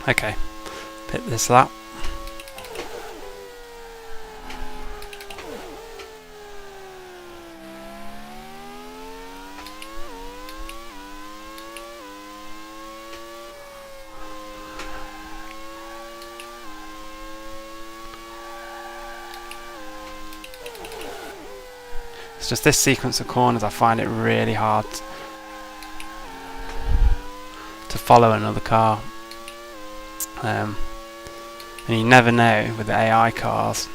Okay, pit this lap. It's just this sequence of corners I find it really hard to follow another car. And you never know with the AI cars.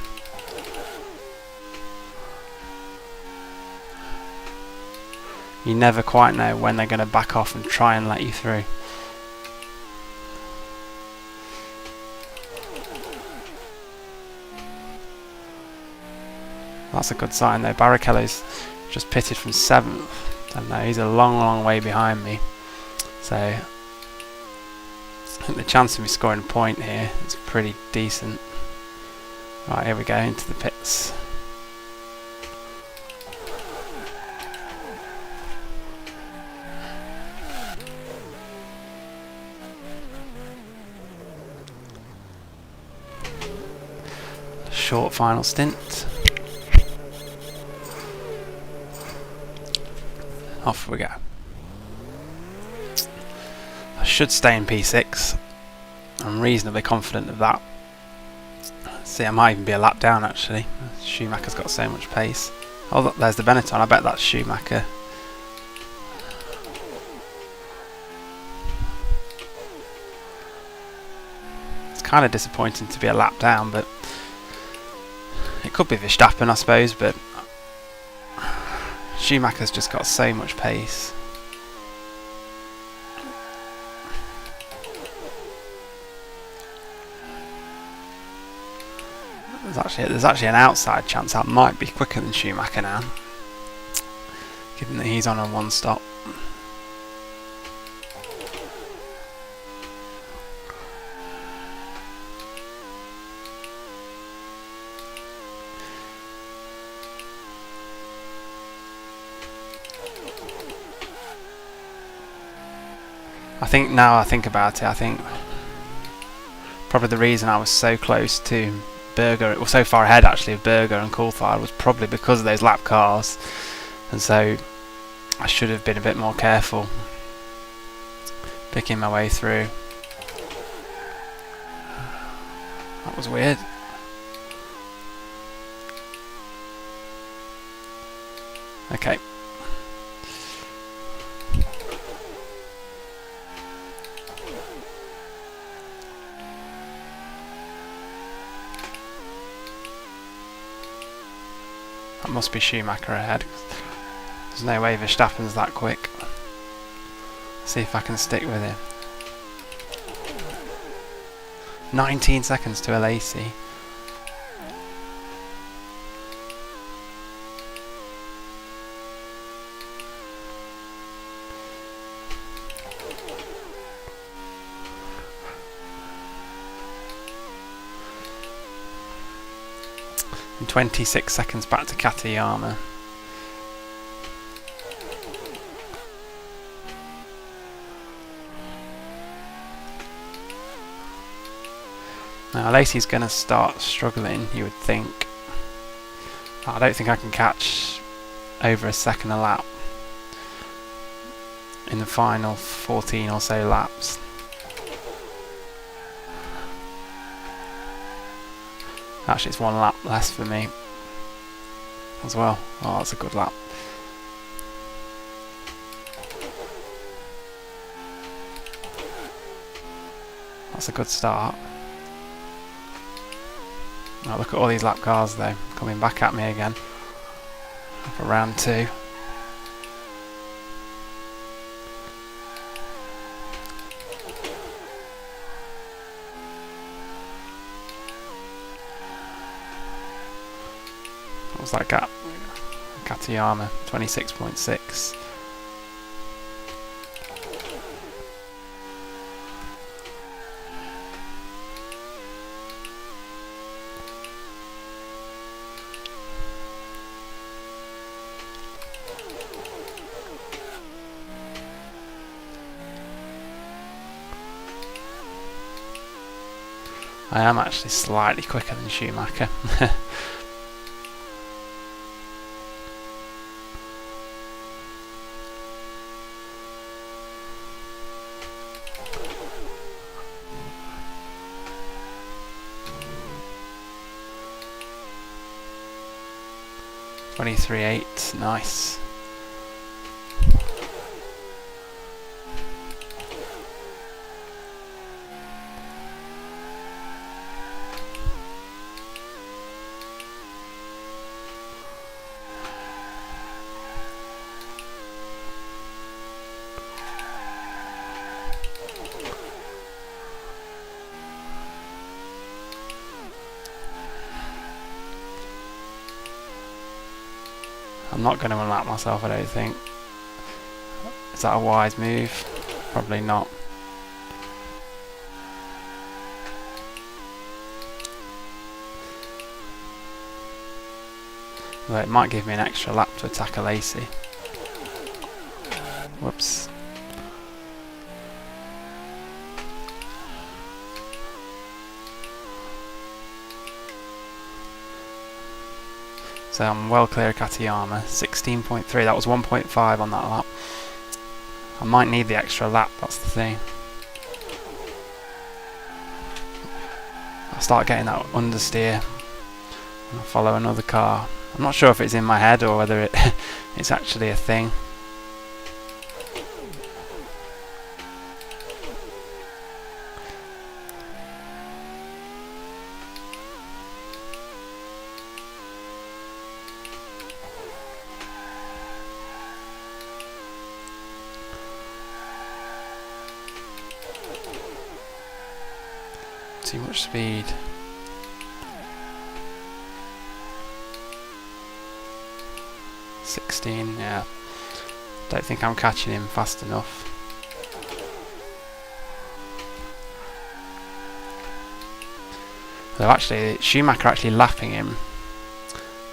You never quite know when they're going to back off and try and let you through. That's a good sign though. Barrichello's just pitted from 7th. I don't know, he's a long way behind me. So I think the chance of me scoring a point here is pretty decent. Right, here we go into the pits. Short final stint. Off we go. I should stay in P6. I'm reasonably confident of that. See, I might even be a lap down actually. Schumacher's got so much pace. Oh, look, there's the Benetton. I bet that's Schumacher. It's kind of disappointing to be a lap down, but it could be Verstappen, I suppose, but Schumacher's just got so much pace. There's actually an outside chance that might be quicker than Schumacher now, given that he's on a one stop. I think now I think about it, I think probably the reason I was so close to Berger, or so far ahead actually of Berger and Coulthard, was probably because of those lap cars, and so I should have been a bit more careful picking my way through. That was weird. Okay. That must be Schumacher ahead. There's no way Verstappen's that quick. See if I can stick with him. 19 seconds to a Lacey. And 26 seconds back to Katayama. Now Lacey's going to start struggling, you would think. I don't think I can catch over a second a lap in the final 14 or so laps. Actually, it's one lap less for me as well. Oh, that's a good lap. That's a good start. Oh, look at all these lap cars though, coming back at me again for round 2. was that gap? Katayama 26.6. I am actually slightly quicker than Schumacher. .23.8, nice. I'm not going to unlap myself, I don't think. Is that a wise move? Probably not. Well, it might give me an extra lap to attack a Lacey. Whoops. So I'm well clear of Katayama. 16.3, that was 1.5 on that lap. I might need the extra lap, that's the thing. I'll start getting that understeer and I'll follow another car. I'm not sure if it's in my head or whether it's actually a thing. Too much speed. Yeah. Don't think I'm catching him fast enough. Though actually, Schumacher actually lapping him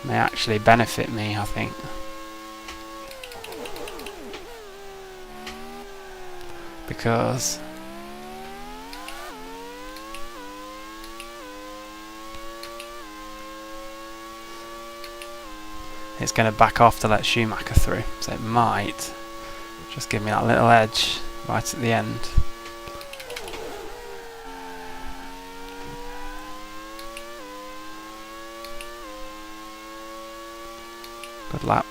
may actually benefit me, I think. Because it's going to back off to let Schumacher through, so it might just give me that little edge right at the end. Good lap.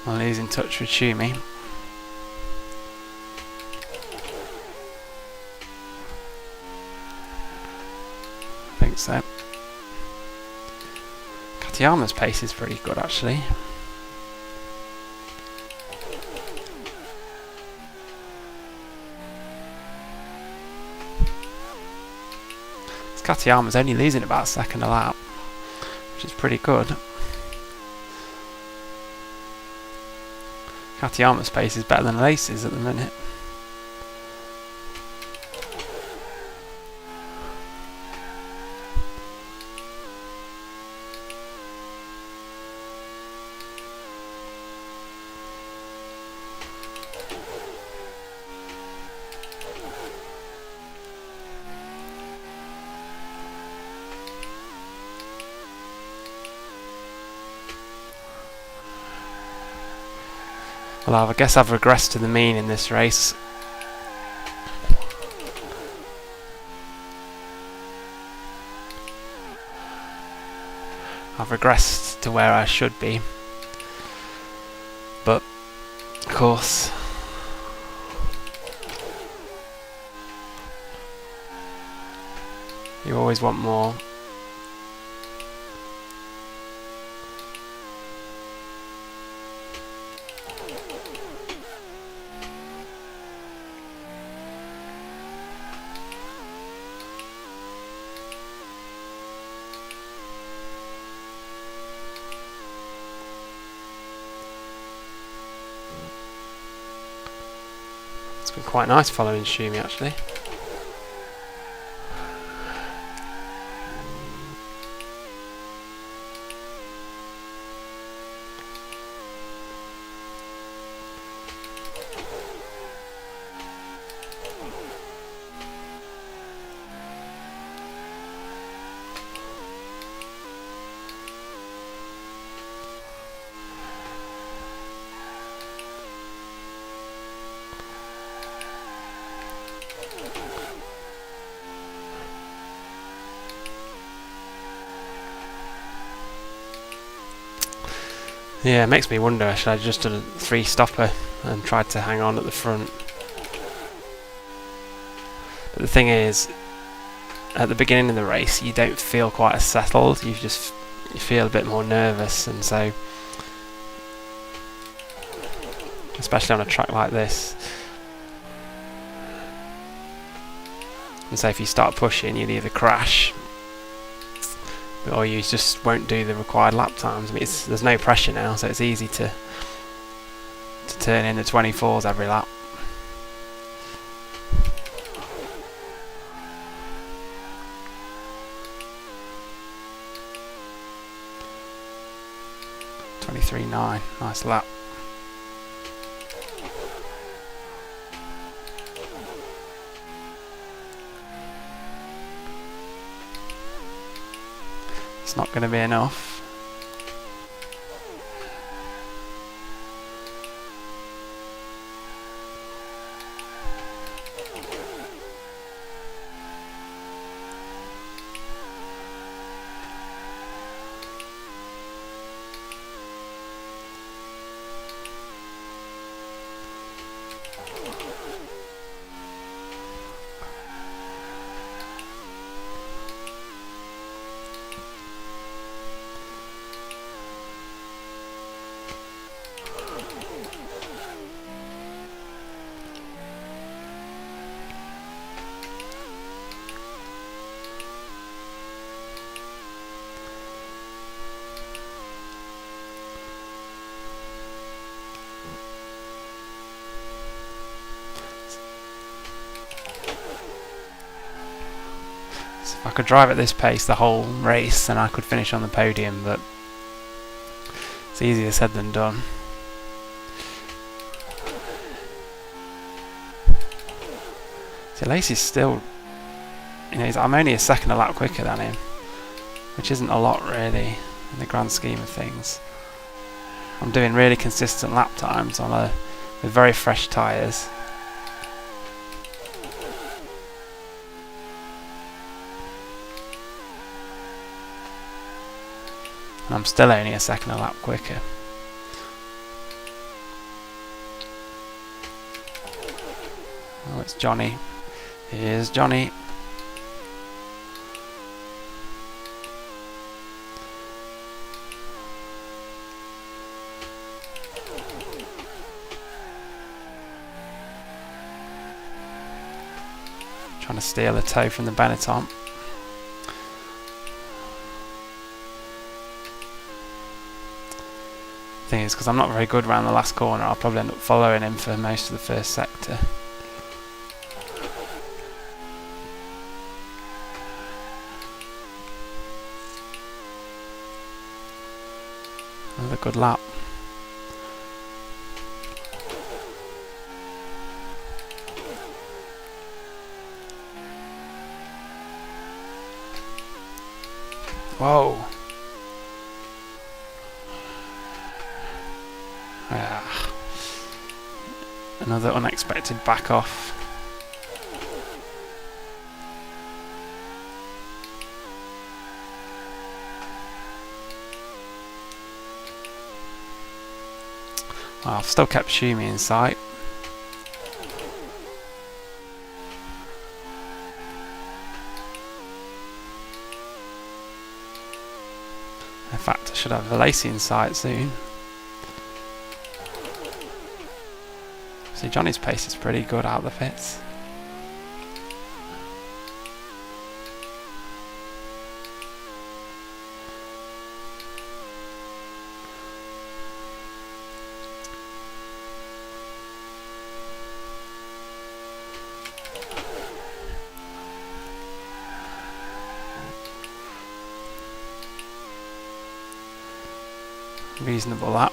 Well, he's in touch with Schumi. I think so. Katayama's pace is pretty good, actually. Katayama's only losing about a second a lap, which is pretty good. Katayama's pace is better than Lace's at the minute. Well, I guess I've regressed to the mean in this race. I've regressed to where I should be. But of course, you always want more. It's been quite nice following Shumi actually. Yeah, it makes me wonder, should I just done a 3-stopper and tried to hang on at the front? But the thing is, at the beginning of the race you don't feel quite as settled, you feel a bit more nervous, and so, especially on a track like this, and so if you start pushing you'll either crash or you just won't do the required lap times. I mean, there's no pressure now, so it's easy to turn in the 24s every lap. .23.9, nice lap. It's not going to be enough. If I could drive at this pace the whole race, then I could finish on the podium, but it's easier said than done. So Lacey's still, I'm only a second a lap quicker than him, which isn't a lot really in the grand scheme of things. I'm doing really consistent lap times with very fresh tyres. And I'm still only a second a lap quicker. Oh, it's Johnny. Here's Johnny. Trying to steal a toe from the Benetton. Thing is, because I'm not very good around the last corner, I'll probably end up following him for most of the first sector. Another good lap. Whoa. Ah. Another unexpected back off. I've still kept Shumi in sight. In fact, I should have a Lacey in sight soon. See, Johnny's pace is pretty good out of the pits. Reasonable that.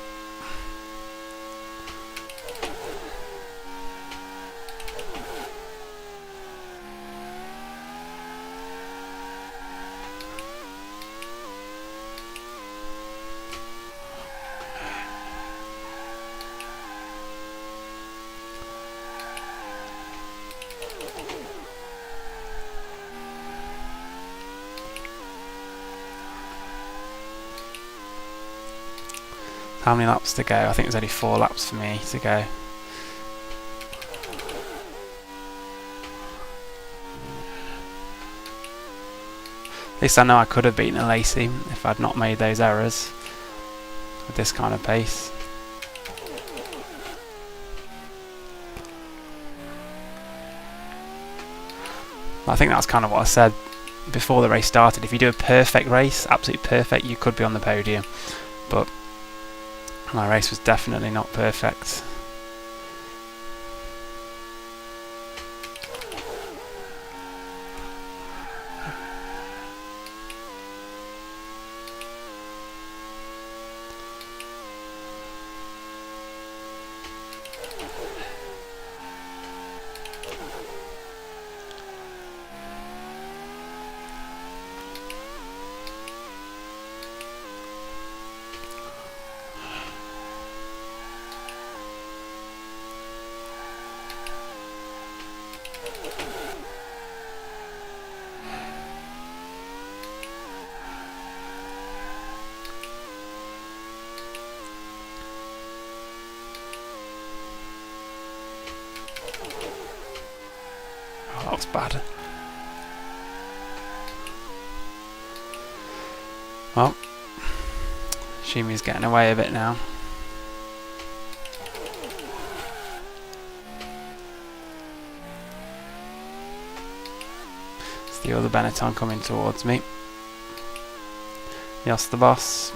How many laps to go? I think there's only 4 laps for me to go. At least I know I could have beaten a Lacey if I'd not made those errors with this kind of pace. I think that's kind of what I said before the race started. If you do a perfect race, absolutely perfect, you could be on the podium. But my race was definitely not perfect. That looks bad. Well, Shumi's getting away a bit now. It's the other Benetton coming towards me. Yes, the boss.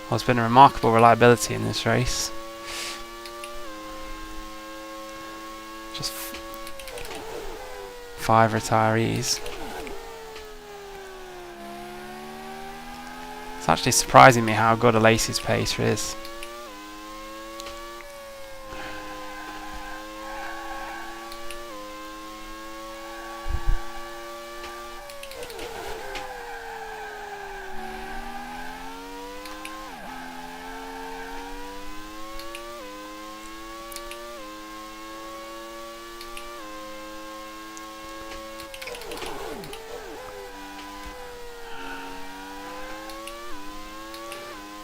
Well, there's been a remarkable reliability in this race. Just 5 retirees. It's actually surprising me how good a Lacey's pace is.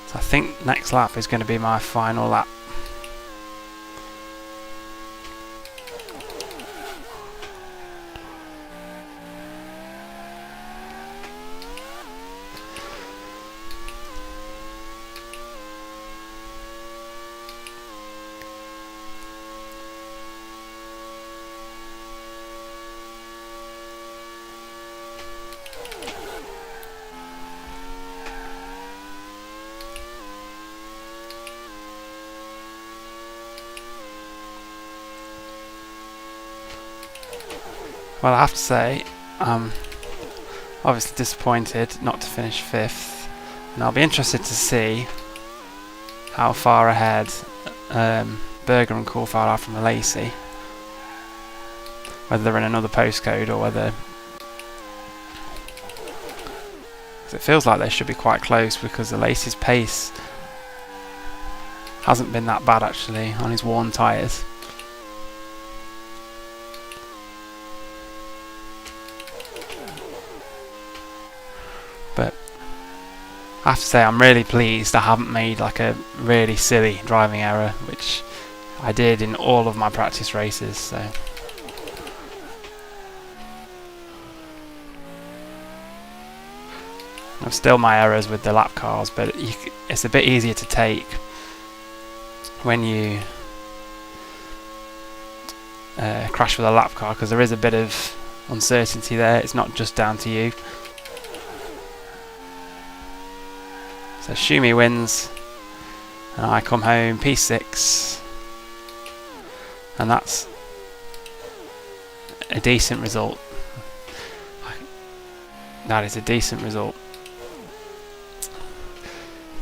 So I think next lap is going to be my final lap. Well, I have to say, I'm obviously disappointed not to finish 5th, and I'll be interested to see how far ahead Berger and Coulthard are from the Lacey, whether they're in another postcode or whether, because it feels like they should be quite close, because the Lacey's pace hasn't been that bad actually on his worn tyres. I have to say I'm really pleased I haven't made like a really silly driving error, which I did in all of my practice races. So I've still my errors with the lap cars, but it's a bit easier to take when you crash with a lap car, because there is a bit of uncertainty there. It's not just down to you. So Schumi wins, and I come home P6, and that's a decent result. That is a decent result.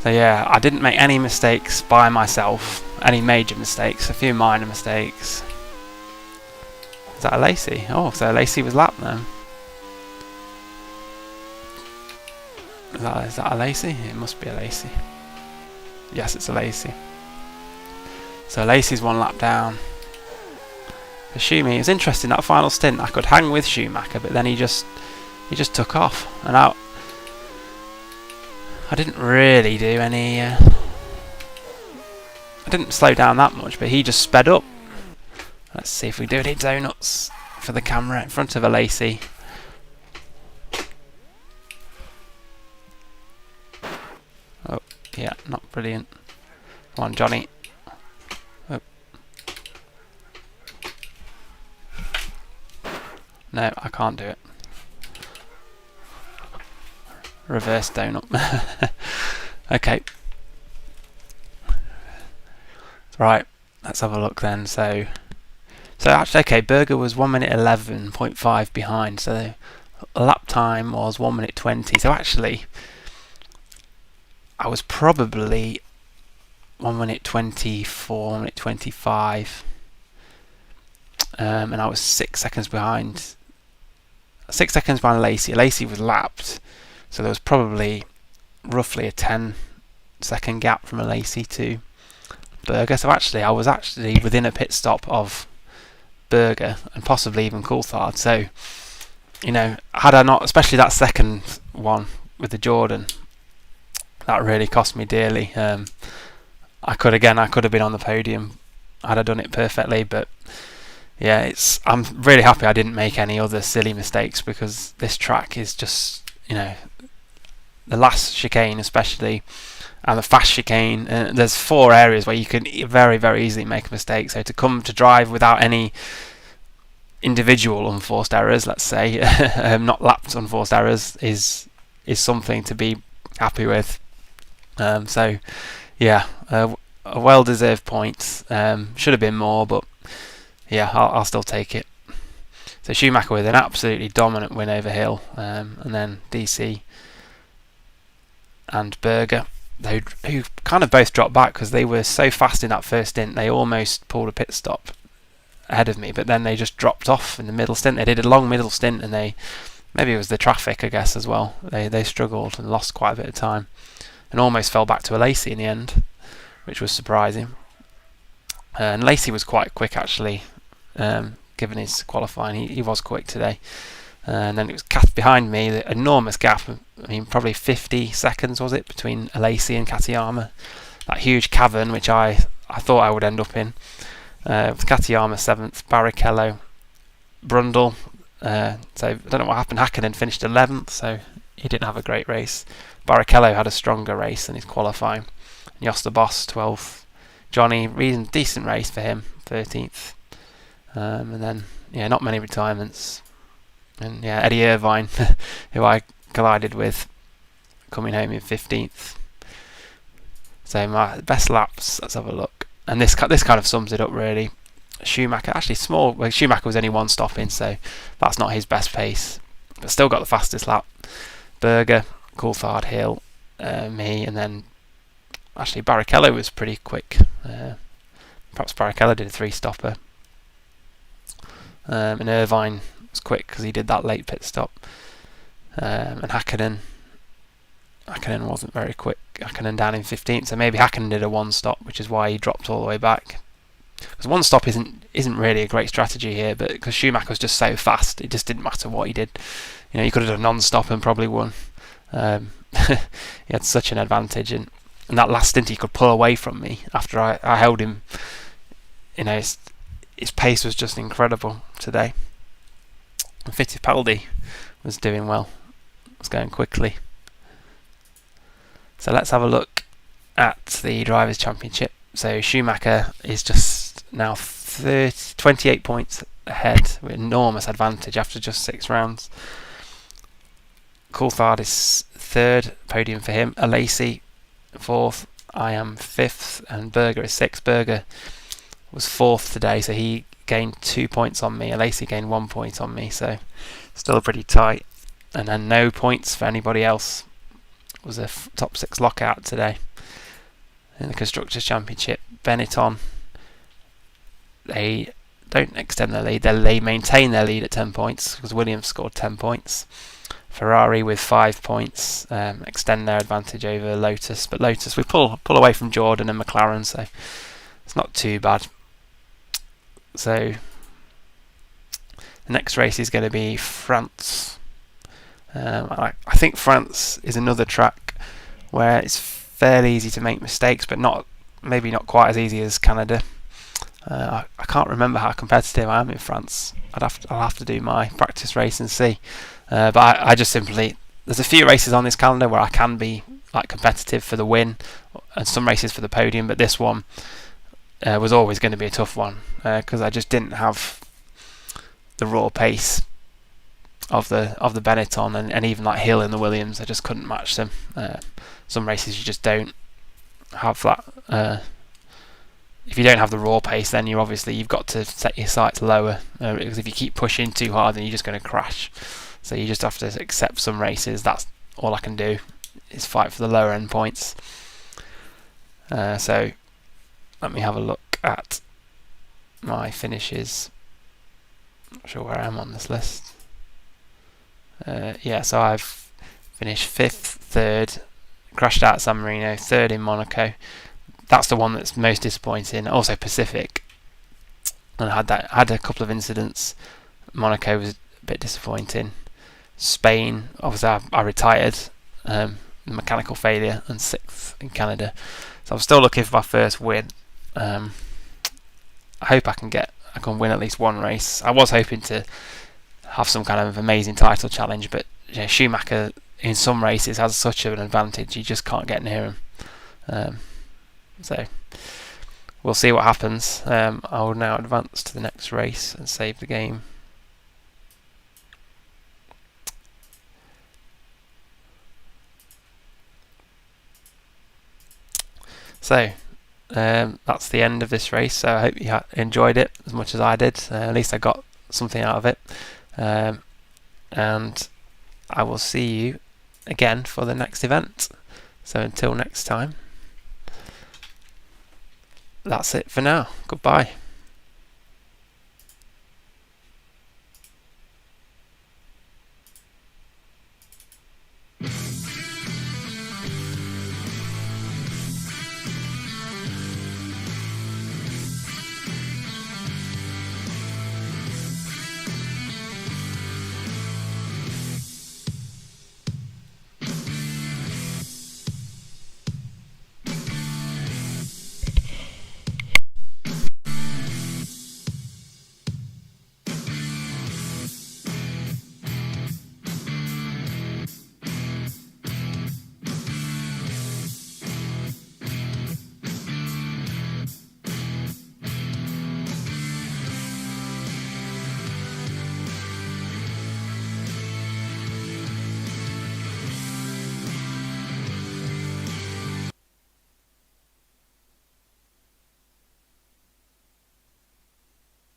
So yeah, I didn't make any mistakes by myself, any major mistakes, a few minor mistakes. Is that a Lacey? Oh, so Lacey was lapped then. Is that a Lacey? It must be a Lacey. Yes, it's a Lacey. So Lacey's one lap down. For Schumi, it's interesting, that final stint I could hang with Schumacher, but then he just took off, and out. I didn't really do any. I didn't slow down that much, but he just sped up. Let's see if we do any donuts for the camera in front of a Lacey. Oh, yeah, not brilliant. Come on, Johnny. Oh. No, I can't do it. Reverse donut. Okay. Right, let's have a look then. So actually, okay, Berger was 1 minute 11.5 behind, so lap time was 1 minute 20. So actually, I was probably 1 minute 24, 1 minute 25, and I was 6 seconds behind. 6 seconds behind Lacey. Lacey was lapped, so there was probably roughly a 10-second gap from a Lacey to Berger. So actually, I was actually within a pit stop of Berger and possibly even Coulthard. So, you know, had I not, especially that second one with the Jordan, that really cost me dearly. I could have been on the podium had I done it perfectly, but yeah, I'm really happy I didn't make any other silly mistakes, because this track is just, you know, the last chicane especially, and the fast chicane, there's 4 areas where you can very, very easily make a mistake. So to come to drive without any individual unforced errors, let's say, not lapped unforced errors, is something to be happy with. So yeah, a well-deserved point. Should have been more, but yeah, I'll still take it. So Schumacher with an absolutely dominant win over Hill, and then DC and Berger, who kind of both dropped back because they were so fast in that first stint. They almost pulled a pit stop ahead of me, but then they just dropped off in the middle stint. They did a long middle stint, and maybe it was the traffic, I guess, as well. They struggled and lost quite a bit of time, and almost fell back to a Lacey in the end, which was surprising. And Lacey was quite quick actually, given his qualifying. He was quick today. And then it was Cat behind me, the enormous gap. I mean, probably 50 seconds was it between Lacey and Katayama. That huge cavern, which I thought I would end up in. With Katayama 7th, Barrichello, Brundle. So I don't know what happened. Hakkinen finished 11th, so he didn't have a great race. Barrichello had a stronger race than his qualifying. Josta Boss 12th. Johnny, decent race for him, 13th. And then, yeah, not many retirements. And yeah, Eddie Irvine, who I collided with, coming home in 15th. So my best laps, let's have a look. And this kind of sums it up really. Schumacher, actually small, well, Schumacher was only 1 stop in, so that's not his best pace. But still got the fastest lap. Berger, Coulthard, Hill, me, and then actually Barrichello was pretty quick. Perhaps Barrichello did a 3-stopper. And Irvine was quick because he did that late pit stop. And Hakkinen wasn't very quick. Hakkinen down in 15th, so maybe Hakkinen did a 1-stop, which is why he dropped all the way back. Because 1-stop isn't really a great strategy here, but because Schumacher was just so fast, it just didn't matter what he did. You know, he could have done non-stop and probably won. he had such an advantage, and that last stint he could pull away from me after I held him. His pace was just incredible today. And Fittipaldi was doing well, was going quickly. So let's have a look at the Drivers' Championship. So Schumacher is just now 28 points ahead with enormous advantage after just 6 rounds. Coulthard is 3rd, podium for him. Alesi 4th, I am 5th, and Berger is 6th. Berger was 4th today, so he gained 2 points on me. Alesi gained 1 point on me, so still pretty tight. And then no points for anybody else. It was a top 6 lockout today. In the Constructors' Championship, Benetton, they don't extend their lead. They maintain their lead at 10 points because Williams scored 10 points. Ferrari with 5 points extend their advantage over Lotus, but Lotus we pull away from Jordan and McLaren, so it's not too bad. So the next race is going to be France. I think France is another track where it's fairly easy to make mistakes, but maybe not quite as easy as Canada. I can't remember how competitive I am in France. I'll have to do my practice race and see. But I just simply, there's a few races on this calendar where I can be like competitive for the win, and some races for the podium. But this one was always going to be a tough one because I just didn't have the raw pace of the Benetton and even like Hill and the Williams. I just couldn't match them. Some races you just don't have that. If you don't have the raw pace, then you've got to set your sights lower because if you keep pushing too hard, then you're just going to crash. So you just have to accept some races. That's all I can do, is fight for the lower end points. So let me have a look at my finishes. Not sure where I am on this list. So I've finished 5th, 3rd, crashed out at San Marino, 3rd in Monaco. That's the one that's most disappointing. Also Pacific, and I had a couple of incidents. Monaco was a bit disappointing. Spain, obviously I retired, mechanical failure, and 6th in Canada. So I'm still looking for my first win. I hope I can win at least one race. I was hoping to have some kind of amazing title challenge, but Schumacher in some races has such an advantage, you just can't get near him. So we'll see what happens. I will now advance to the next race and save the game. So that's the end of this race. So I hope you enjoyed it as much as I did. At least I got something out of it. And I will see you again for the next event. So until next time, that's it for now. Goodbye.